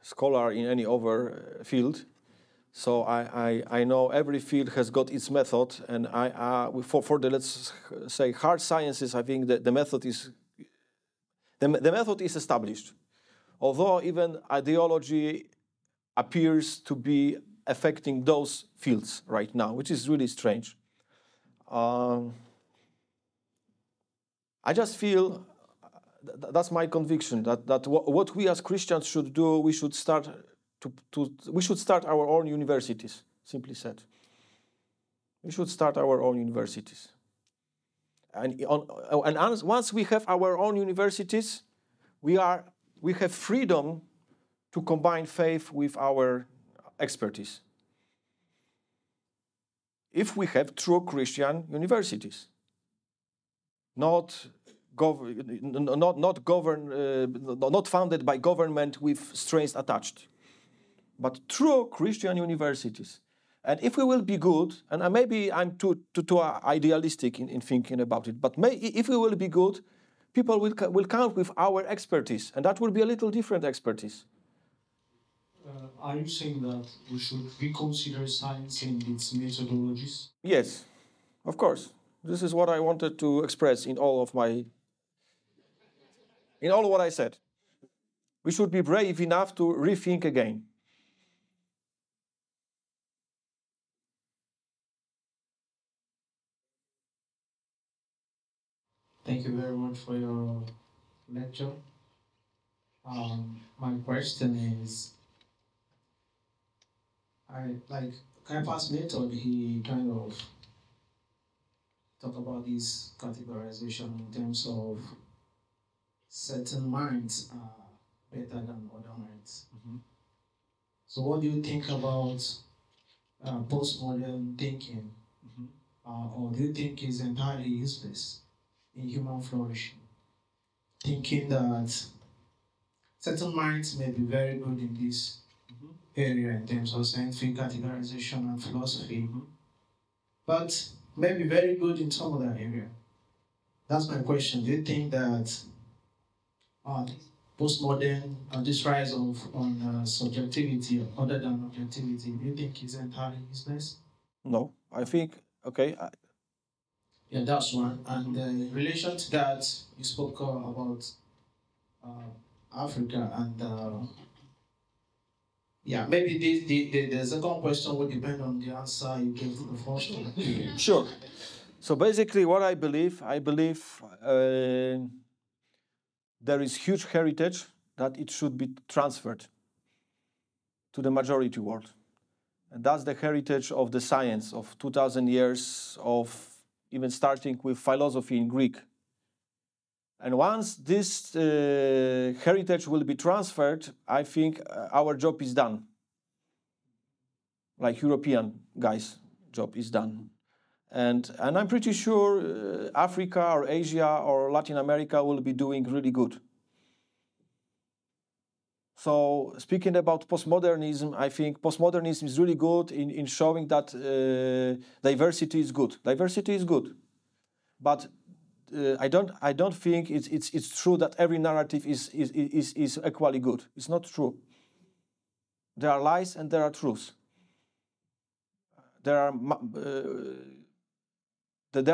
scholar in any other field. So I know every field has got its method, and for the, let's say, hard sciences, I think that the method is established. Although even ideology appears to be affecting those fields right now, which is really strange. I just feel that's my conviction that what we as Christians should do, we should start our own universities. Simply said, we should start our own universities. And once we have our own universities, we have freedom to combine faith with our expertise. If we have true Christian universities, not not founded by government with strings attached, but true Christian universities. And if we will be good, and maybe I'm too idealistic in thinking about it, but if we will be good, people will count with our expertise, and that will be a little different expertise. Are you saying that we should reconsider science and its methodologies? Yes, of course. This is what I wanted to express in all what I said. We should be brave enough to rethink again. Thank you very much for your lecture. My question is, Kuyper's method, he kind of talk about this categorization in terms of certain minds are better than other minds. Mm-hmm. So what do you think about postmodern thinking? Mm-hmm. Or do you think it's entirely useless in human flourishing? Thinking that certain minds may be very good in this area in terms of scientific categorization and philosophy, but may be very good in some other area. That's my question. Do you think that postmodern, this rise on subjectivity other than objectivity, do you think is entirely useless? No, I think, okay. Yeah, that's one. And in relation to that, you spoke about Africa, and maybe the second question will depend on the answer you gave to the first one. Sure. So basically what I believe there is huge heritage that it should be transferred to the majority world. And that's the heritage of the science of 2000 years of even starting with philosophy in Greek. And once this heritage will be transferred, I think our job is done. Like European guys' job is done. And I'm pretty sure Africa or Asia or Latin America will be doing really good. So speaking about postmodernism, I think postmodernism is really good in showing that diversity is good. Diversity is good. But I don't think it's true that every narrative is equally good. It's not true. There are lies and there are truths. There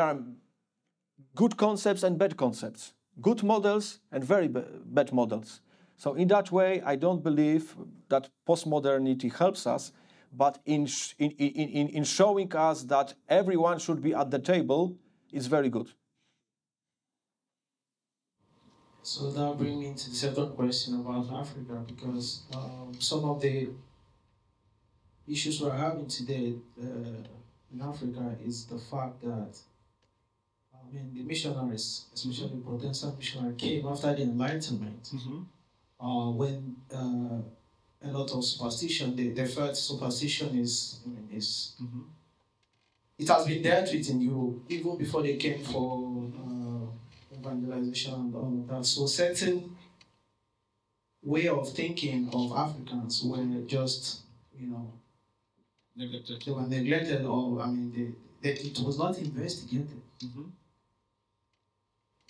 are good concepts and bad concepts, good models and very bad models. So in that way, I don't believe that postmodernity helps us, but in showing us that everyone should be at the table, it's very good. So that brings me to the second question about Africa, because some of the issues we're having today in Africa is the fact that the missionaries, especially Protestant missionaries, came after the Enlightenment, when a lot of superstition, they felt superstition is it has been dealt with in Europe even before they came for evangelization and all of that. So certain way of thinking of Africans were just, neglected. They were neglected, or it was not investigated.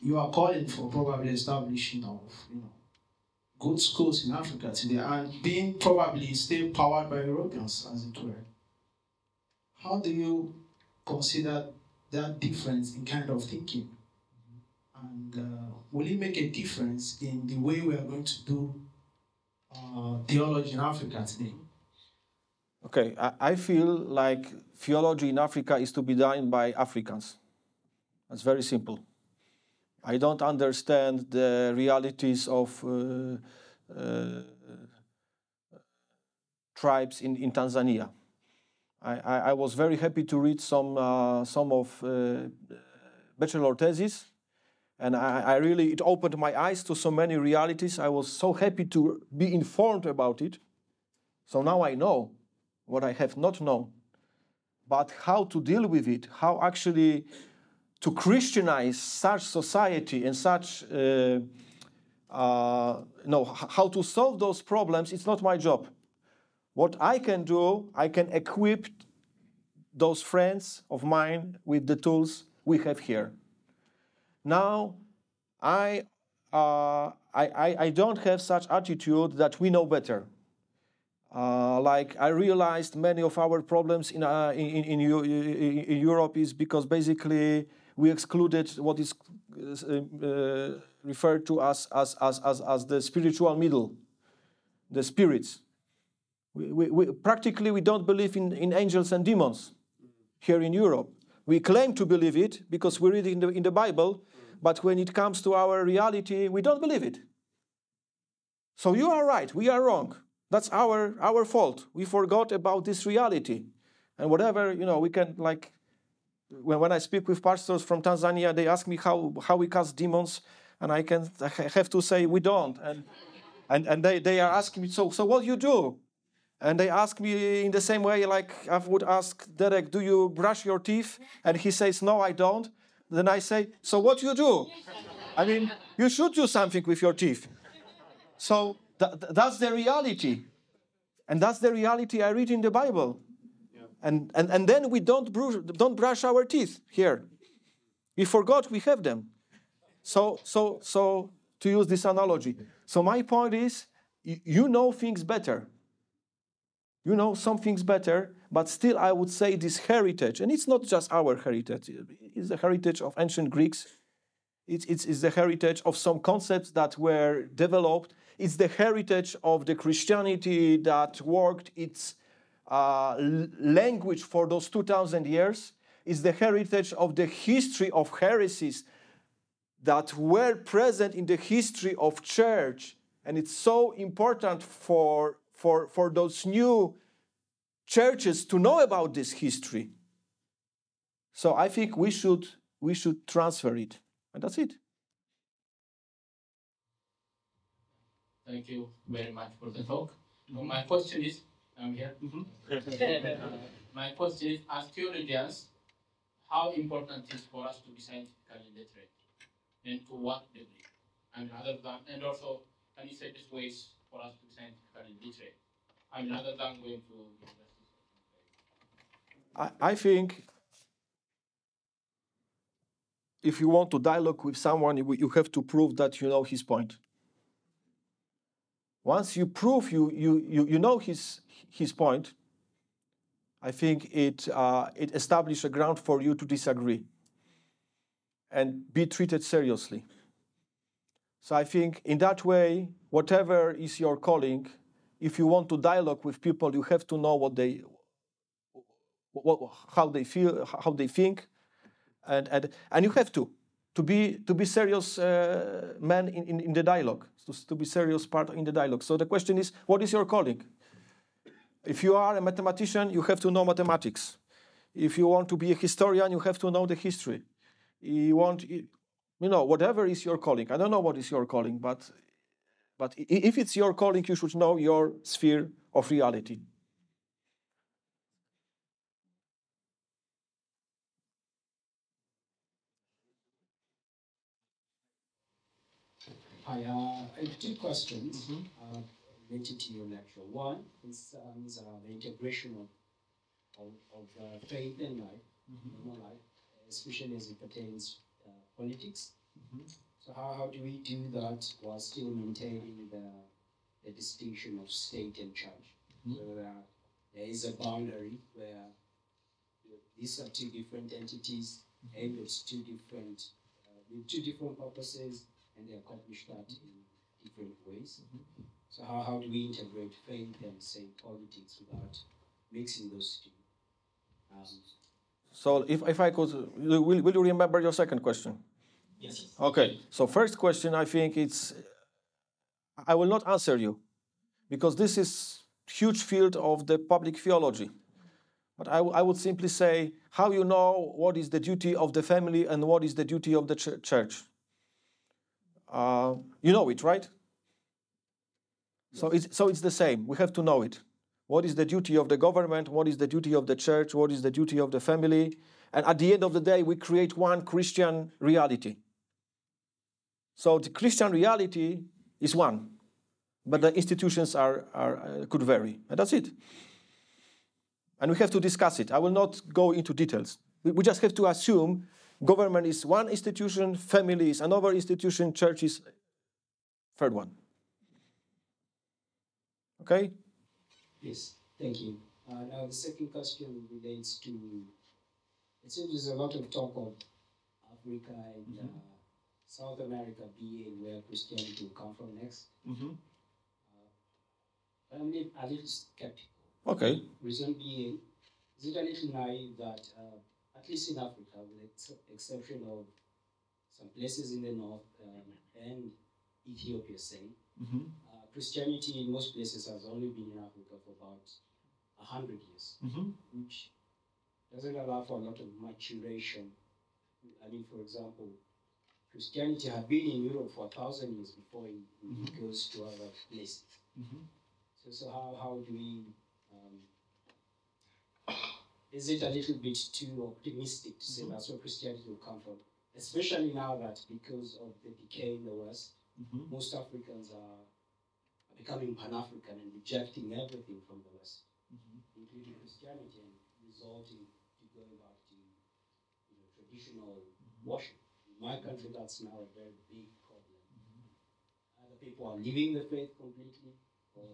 You are calling for probably establishing of good schools in Africa today, and being probably still powered by Europeans, as it were. How do you consider that difference in kind of thinking? And will it make a difference in the way we are going to do theology in Africa today? Okay, I feel like theology in Africa is to be done by Africans. That's very simple. I don't understand the realities of tribes in Tanzania. I was very happy to read some of bachelor theses, and it opened my eyes to so many realities. I was so happy to be informed about it. So now I know what I have not known, but how to deal with it, how actually to Christianize such society and such, how to solve those problems, it's not my job. What I can do, I can equip those friends of mine with the tools we have here. Now, I don't have such attitude that we know better. Like I realized many of our problems in Europe is because basically we excluded what is referred to as the spiritual middle, the spirits. We practically we don't believe in angels and demons here in Europe. We claim to believe it because we read it in the Bible, but when it comes to our reality, we don't believe it. So you are right, we are wrong. That's our fault. We forgot about this reality. And whatever, we can like, when I speak with pastors from Tanzania, they ask me how we cast demons, and I have to say we don't. And they are asking me, so what do you do? And they ask me in the same way, like I would ask Derek, do you brush your teeth? And he says, no, I don't. Then I say, so what do you do? I mean, you should do something with your teeth. So that's the reality. And that's the reality I read in the Bible. Yeah. And then we don't brush our teeth here. We forgot we have them. So to use this analogy. So my point is, you know things better. You know some things better, but still I would say this heritage, and it's not just our heritage, it's the heritage of ancient Greeks. It's the heritage of some concepts that were developed. It's the heritage of the Christianity that worked its language for those 2,000 years. It's the heritage of the history of heresies that were present in the history of church. And it's so important for those new churches to know about this history. So I think we should transfer it. And that's it. Thank you very much for the talk. Mm-hmm. My question is, I'm here. Mm-hmm. My question is, as theologians, how important is for us to be scientifically literate, and to what degree? And also, can you suggest ways for us to be scientifically literate? Other than going to universities. I think if you want to dialogue with someone, you have to prove that you know his point. Once you prove you know his point, I think it establishes a ground for you to disagree and be treated seriously. So I think in that way, whatever is your calling, if you want to dialogue with people, you have to know how they feel, how they think, and you have to be serious man in the dialogue, to be serious part in the dialogue. So the question is, what is your calling? If you are a mathematician, you have to know mathematics. If you want to be a historian, you have to know the history. Whatever is your calling. I don't know what is your calling, but if it's your calling, you should know your sphere of reality. I have two questions related to your lecture. One concerns the integration of faith and life, human life, especially as it pertains politics. So how do we do that while still maintaining the distinction of state and church? So there is a boundary where these are two different entities aimed at two different purposes, and they accomplish that in different ways. So how do we integrate faith and, say, politics without mixing those two? So if I could, will you remember your second question? Yes. Okay, so first question, I think I will not answer you, because this is huge field of the public theology. But I would simply say, how you know what is the duty of the family and what is the duty of the church? You know it, right? Yes. So it's the same. We have to know it. What is the duty of the government? What is the duty of the church? What is the duty of the family? And at the end of the day, we create one Christian reality. So the Christian reality is one, but the institutions could vary. And that's it. And we have to discuss it. I will not go into details. We just have to assume government is one institution, family is another institution, church is third one. Okay? Yes, thank you. Now the second question relates to, it seems there's a lot of talk of Africa and South America being where Christianity will come from next. But I'm a little skeptical. Okay. Reason being, is it a little naive that, at least in Africa, with the exception of some places in the north and Ethiopia, say, Christianity in most places has only been in Africa for about 100 years, which doesn't allow for a lot of maturation. I mean, for example, Christianity had been in Europe for 1,000 years before it goes to other places. So how do we, is it a little bit too optimistic to say that's where Christianity will come from? Especially now that because of the decay in the West, most Africans are becoming Pan-African and rejecting everything from the West, including Christianity, and resulting to going back to traditional worship. In my country, that's now a very big problem. Either people are leaving the faith completely, or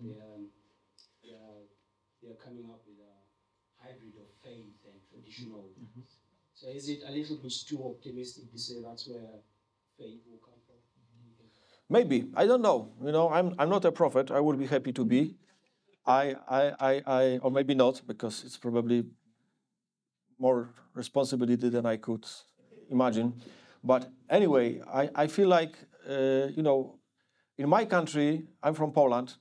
they're coming up with a hybrid of faith and traditional. So is it a little bit too optimistic to say that's where faith will come from? Maybe. I don't know. I'm not a prophet. I would be happy to be. Or maybe not, because it's probably more responsibility than I could imagine. But anyway, I feel like, in my country, I'm from Poland,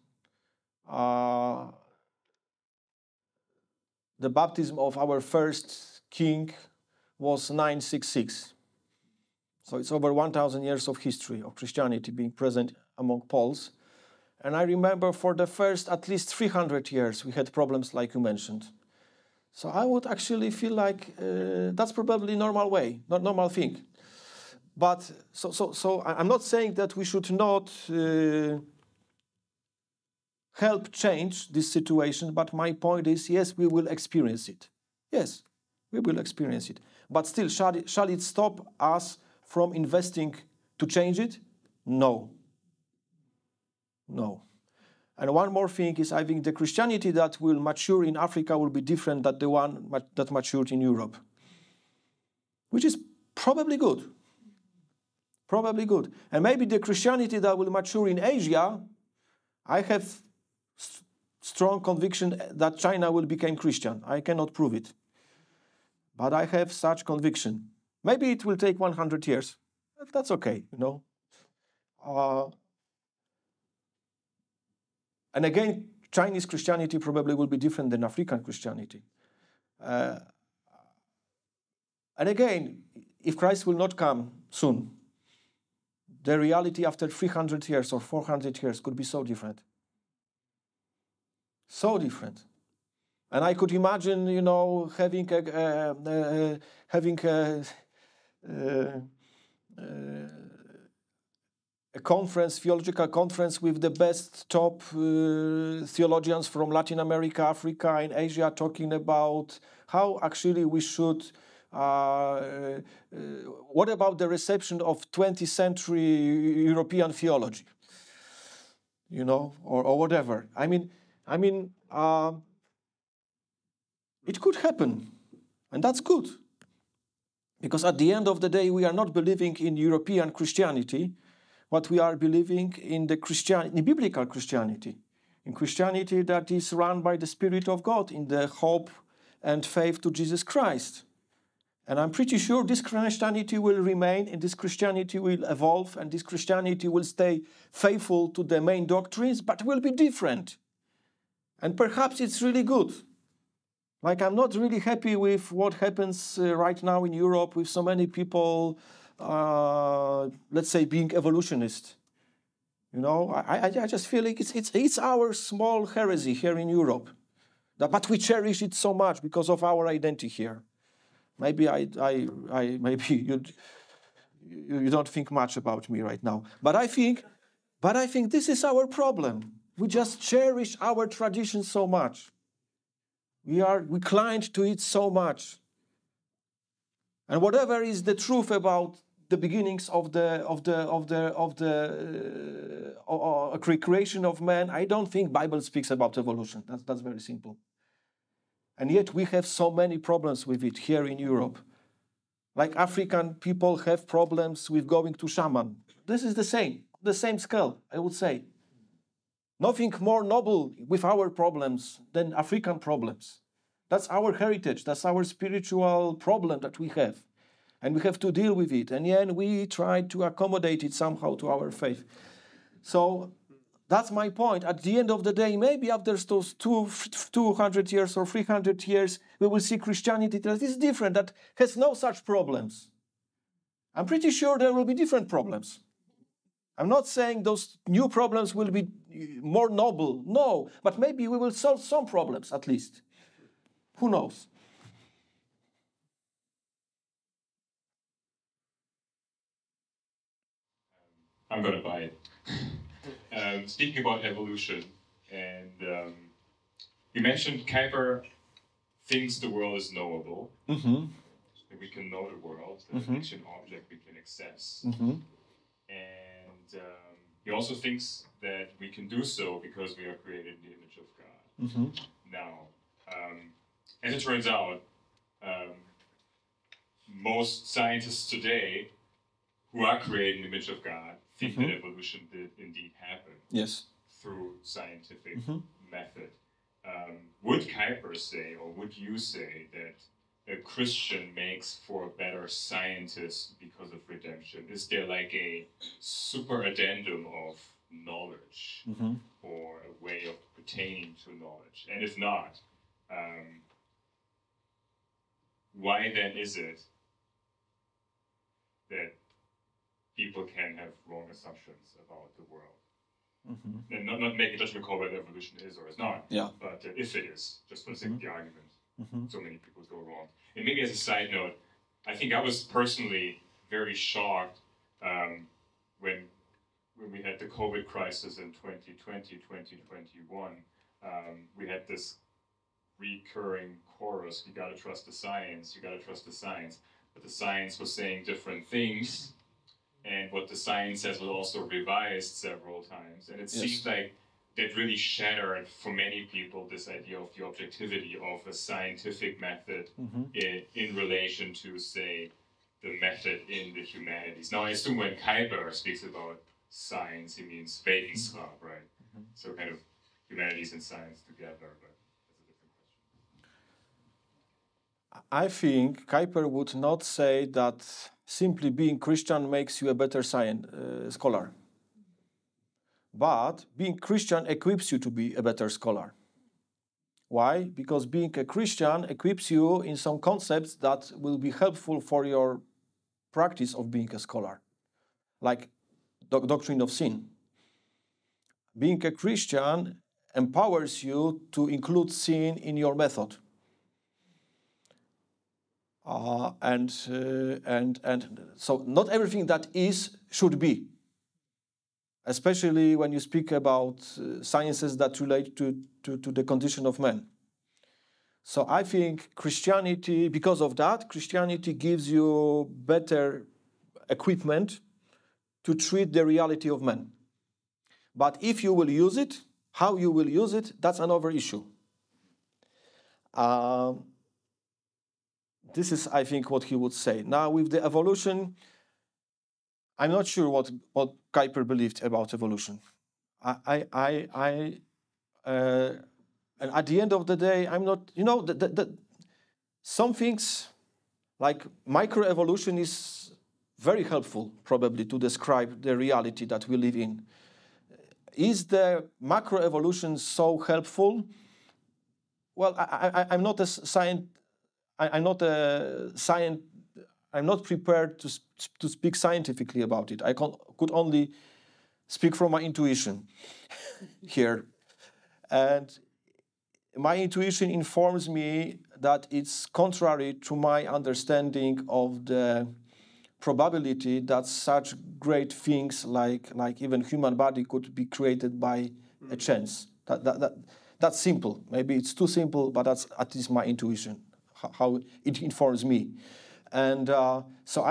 the baptism of our first king was 966. So it's over 1,000 years of history of Christianity being present among Poles. And I remember for the first at least 300 years, we had problems like you mentioned. So I would actually feel like that's probably normal way, not normal thing. But so I'm not saying that we should not help change this situation, but my point is, yes, we will experience it. Yes, we will experience it. But still, shall it stop us from investing to change it? No. No. And one more thing is, I think the Christianity that will mature in Africa will be different than the one that matured in Europe, which is probably good. Probably good. And maybe the Christianity that will mature in Asia, I have strong conviction that China will become Christian. I cannot prove it. But I have such conviction. Maybe it will take 100 years. That's okay, And again, Chinese Christianity probably will be different than African Christianity. And again, if Christ will not come soon, the reality after 300 years or 400 years could be so different. So different. And I could imagine, having a conference, theological conference with the best top theologians from Latin America, Africa, and Asia, talking about how actually we should, what about the reception of 20th century European theology, or whatever. I mean, it could happen, and that's good. Because at the end of the day, we are not believing in European Christianity, but we are believing in the biblical Christianity, in Christianity that is run by the Spirit of God, in the hope and faith to Jesus Christ. And I'm pretty sure this Christianity will remain, and this Christianity will evolve, and this Christianity will stay faithful to the main doctrines, but will be different. And perhaps it's really good. Like, I'm not really happy with what happens right now in Europe with so many people, let's say, being evolutionists. I just feel like it's our small heresy here in Europe. But we cherish it so much because of our identity here. Maybe maybe you don't think much about me right now. But I think this is our problem. We just cherish our tradition so much. We cling to it so much. And whatever is the truth about the beginnings of the creation of man, I don't think Bible speaks about evolution. That's very simple. And yet we have so many problems with it here in Europe. Like African people have problems with going to shaman. This is the same scale, I would say. Nothing more noble with our problems than African problems. That's our heritage. That's our spiritual problem that we have. And we have to deal with it. And then we try to accommodate it somehow to our faith. So that's my point. At the end of the day, maybe after those 200 years or 300 years, we will see Christianity that is different, that has no such problems. I'm pretty sure there will be different problems. I'm not saying those new problems will be more noble. No, but maybe we will solve some problems at least. Who knows? I'm going to buy it. Speaking about evolution, and you mentioned Kuyper thinks the world is knowable. Mm-hmm. That we can know the world, that Mm-hmm. it's an object we can access. Mm-hmm. And he also thinks that we can do so because we are created in the image of God. Mm-hmm. Now, as it turns out, most scientists today who are created in the image of God think that evolution did indeed happen. Yes. Through scientific method. Would Kuyper say, or would you say, that a Christian makes for a better scientist because of redemption? Is there like a super addendum of knowledge or a way of pertaining to knowledge? And if not, why then is it that people can have wrong assumptions about the world? And not make a judgment call whether evolution is or is not, but if it is, just for the sake of the argument, so many people go wrong. And maybe as a side note, I think I was personally very shocked when we had the COVID crisis in 2020, 2021. We had this recurring chorus, you gotta trust the science, you gotta trust the science. But the science was saying different things. And what the science says was also revised several times. And it seems like that really shattered, for many people, this idea of the objectivity of a scientific method in relation to, say, the method in the humanities. Now, I assume when Kuyper speaks about science, he means Wetenschap, right? So kind of humanities and science together, but that's a different question. I think Kuyper would not say that simply being Christian makes you a better scholar. But being Christian equips you to be a better scholar. Why? Because being a Christian equips you in some concepts that will be helpful for your practice of being a scholar. Like doctrine of sin. Being a Christian empowers you to include sin in your method. And so not everything that is should be, especially when you speak about sciences that relate to the condition of man. So I think Christianity, because of that, Christianity gives you better equipment to treat the reality of man. But if you will use it, how you will use it, that's another issue. This is, I think, what he would say. Now, with the evolution, I'm not sure what Kuyper believed about evolution. And at the end of the day, I'm not, some things like microevolution is very helpful, probably, to describe the reality that we live in. Is the macroevolution so helpful? Well, I'm not a scientist. I'm not prepared to speak scientifically about it. I could only speak from my intuition here. And my intuition informs me that it's contrary to my understanding of the probability that such great things like even human body could be created by a chance. That's simple. Maybe it's too simple, but that's at least my intuition, how it informs me. And so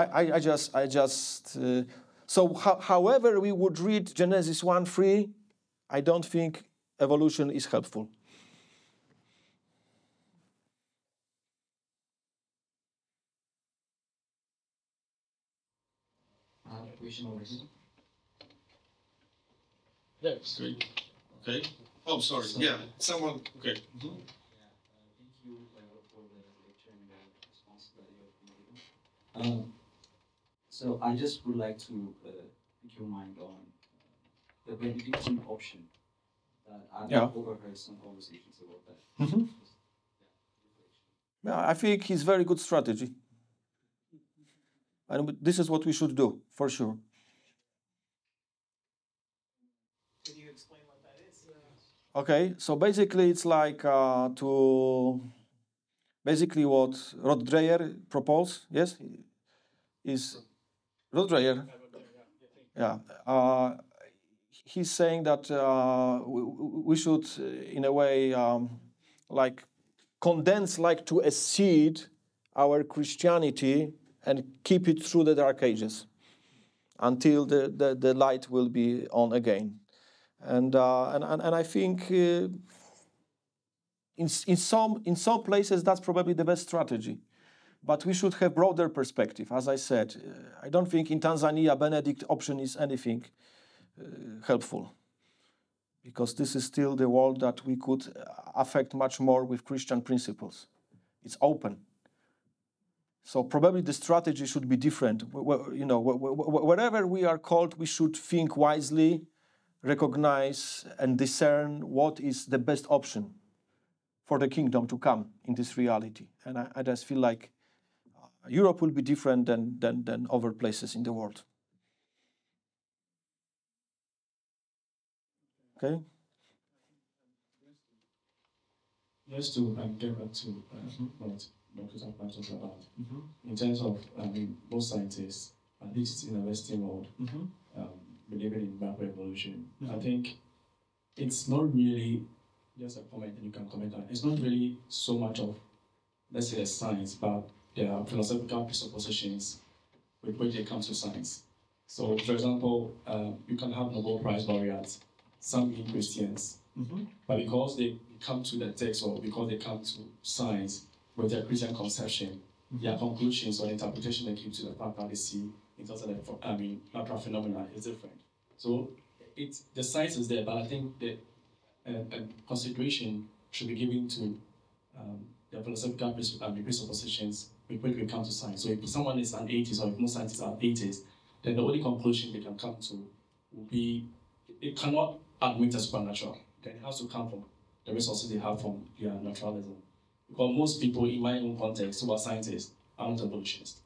however we would read Genesis 1:3, I don't think evolution is helpful. I have a question over here. Yes. Okay. Oh, sorry. Yeah. Someone. Okay. Mm-hmm. Thank you for the lecture and the response that you have given. So I just would like to pick your mind on the benediction option. I've overheard some conversations about that. Mm-hmm. Yeah, I think it's very good strategy. And this is what we should do, for sure. Can you explain what that is? Okay, so basically it's like basically what Rod Dreher proposed, yes? Is Rod Dreher. Yeah. He's saying that we should, in a way, like condense, like to a seed, our Christianity and keep it through the Dark Ages until the light will be on again. And I think in some places that's probably the best strategy. But we should have broader perspective. As I said, I don't think in Tanzania Benedict option is anything helpful, because this is still the world that we could affect much more with Christian principles. It's open. So probably the strategy should be different. Wherever we are called, we should think wisely, recognize and discern what is the best option for the kingdom to come in this reality. And I just feel like Europe will be different than other places in the world. Okay? Just to get back to what Dr. Zappa talked about, in terms of most scientists, at least in the Western world, believing in backward evolution, I think it's not really, just a comment and you can comment on it, it's not really so much of, let's say, a science, but there are philosophical presuppositions with which they come to science. So, for example, you can have Nobel Prize laureates, some being Christians, but because they come to the text or because they come to science with their Christian conception, their conclusions or interpretation they give to the fact that they see in terms of the natural phenomena is different. So the science is there, but I think the consideration should be given to the philosophical presuppositions with which we come to science. So if someone is an atheist or if most scientists are atheists, then the only conclusion they can come to will be, it cannot admit a supernatural. Then it has to come from the resources they have from their naturalism. Because most people in my own context who are scientists are not evolutionists.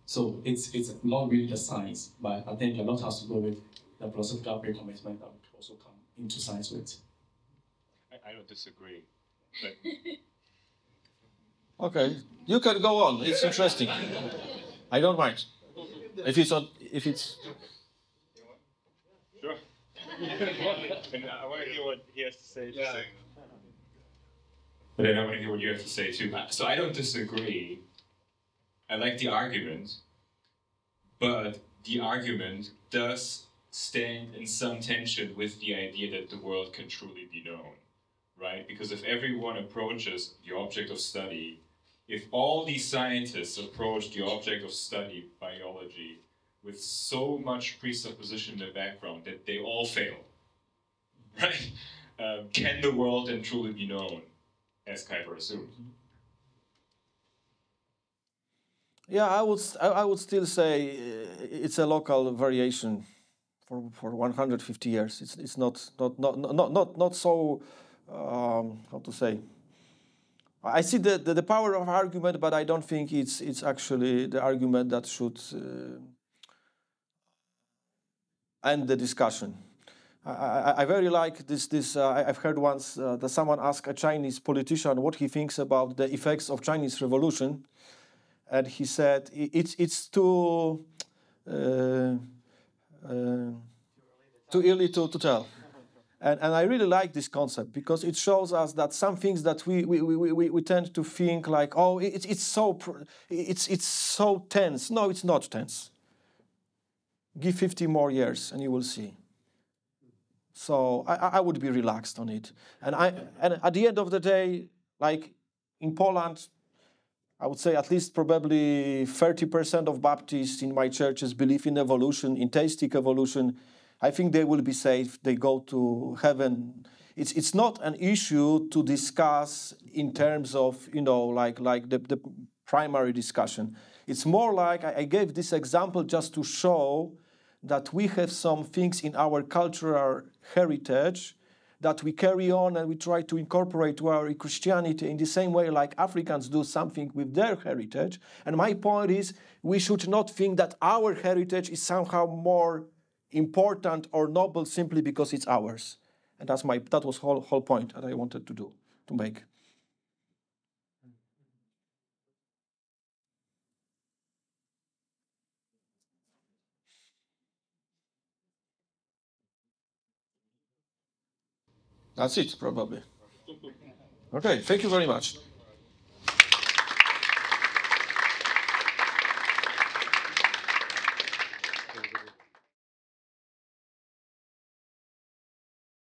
So it's not really the science, but I think a lot has to do with the philosophical pre-commitment that we also come into science with. I don't disagree. But Okay, you can go on. It's interesting. I don't mind. If it's sure. And I want to hear what he has to say. Yeah. But then I want to hear what you have to say too. So I don't disagree. I like the argument, but the argument does stand in some tension with the idea that the world can truly be known, right? Because if everyone approaches the object of study, if all these scientists approach the object of study, biology, with so much presupposition in the background that they all fail, right? Can the world then truly be known, as Kuyper assumed? Yeah, I would still say it's a local variation for 150 years. It's not so how to say. I see the power of argument, but I don't think it's actually the argument that should end the discussion. I very like this. I've heard once that someone asked a Chinese politician what he thinks about the effects of Chinese Revolution, and he said it's too early to tell. And I really like this concept because it shows us that some things that we tend to think like, oh, it's so tense. No, it's not tense. Give 50 more years and you will see. So I would be relaxed on it. And at the end of the day, like in Poland, I would say at least probably 30% of Baptists in my churches believe in evolution, in theistic evolution. I think they will be safe. They go to heaven. It's not an issue to discuss in terms of, like the primary discussion. It's more like I gave this example just to show that we have some things in our cultural heritage that we carry on and we try to incorporate to our Christianity in the same way like Africans do something with their heritage. And my point is, we should not think that our heritage is somehow more important or noble simply because it's ours. And that was whole point that I wanted to make. That's it, probably. Okay, thank you very much.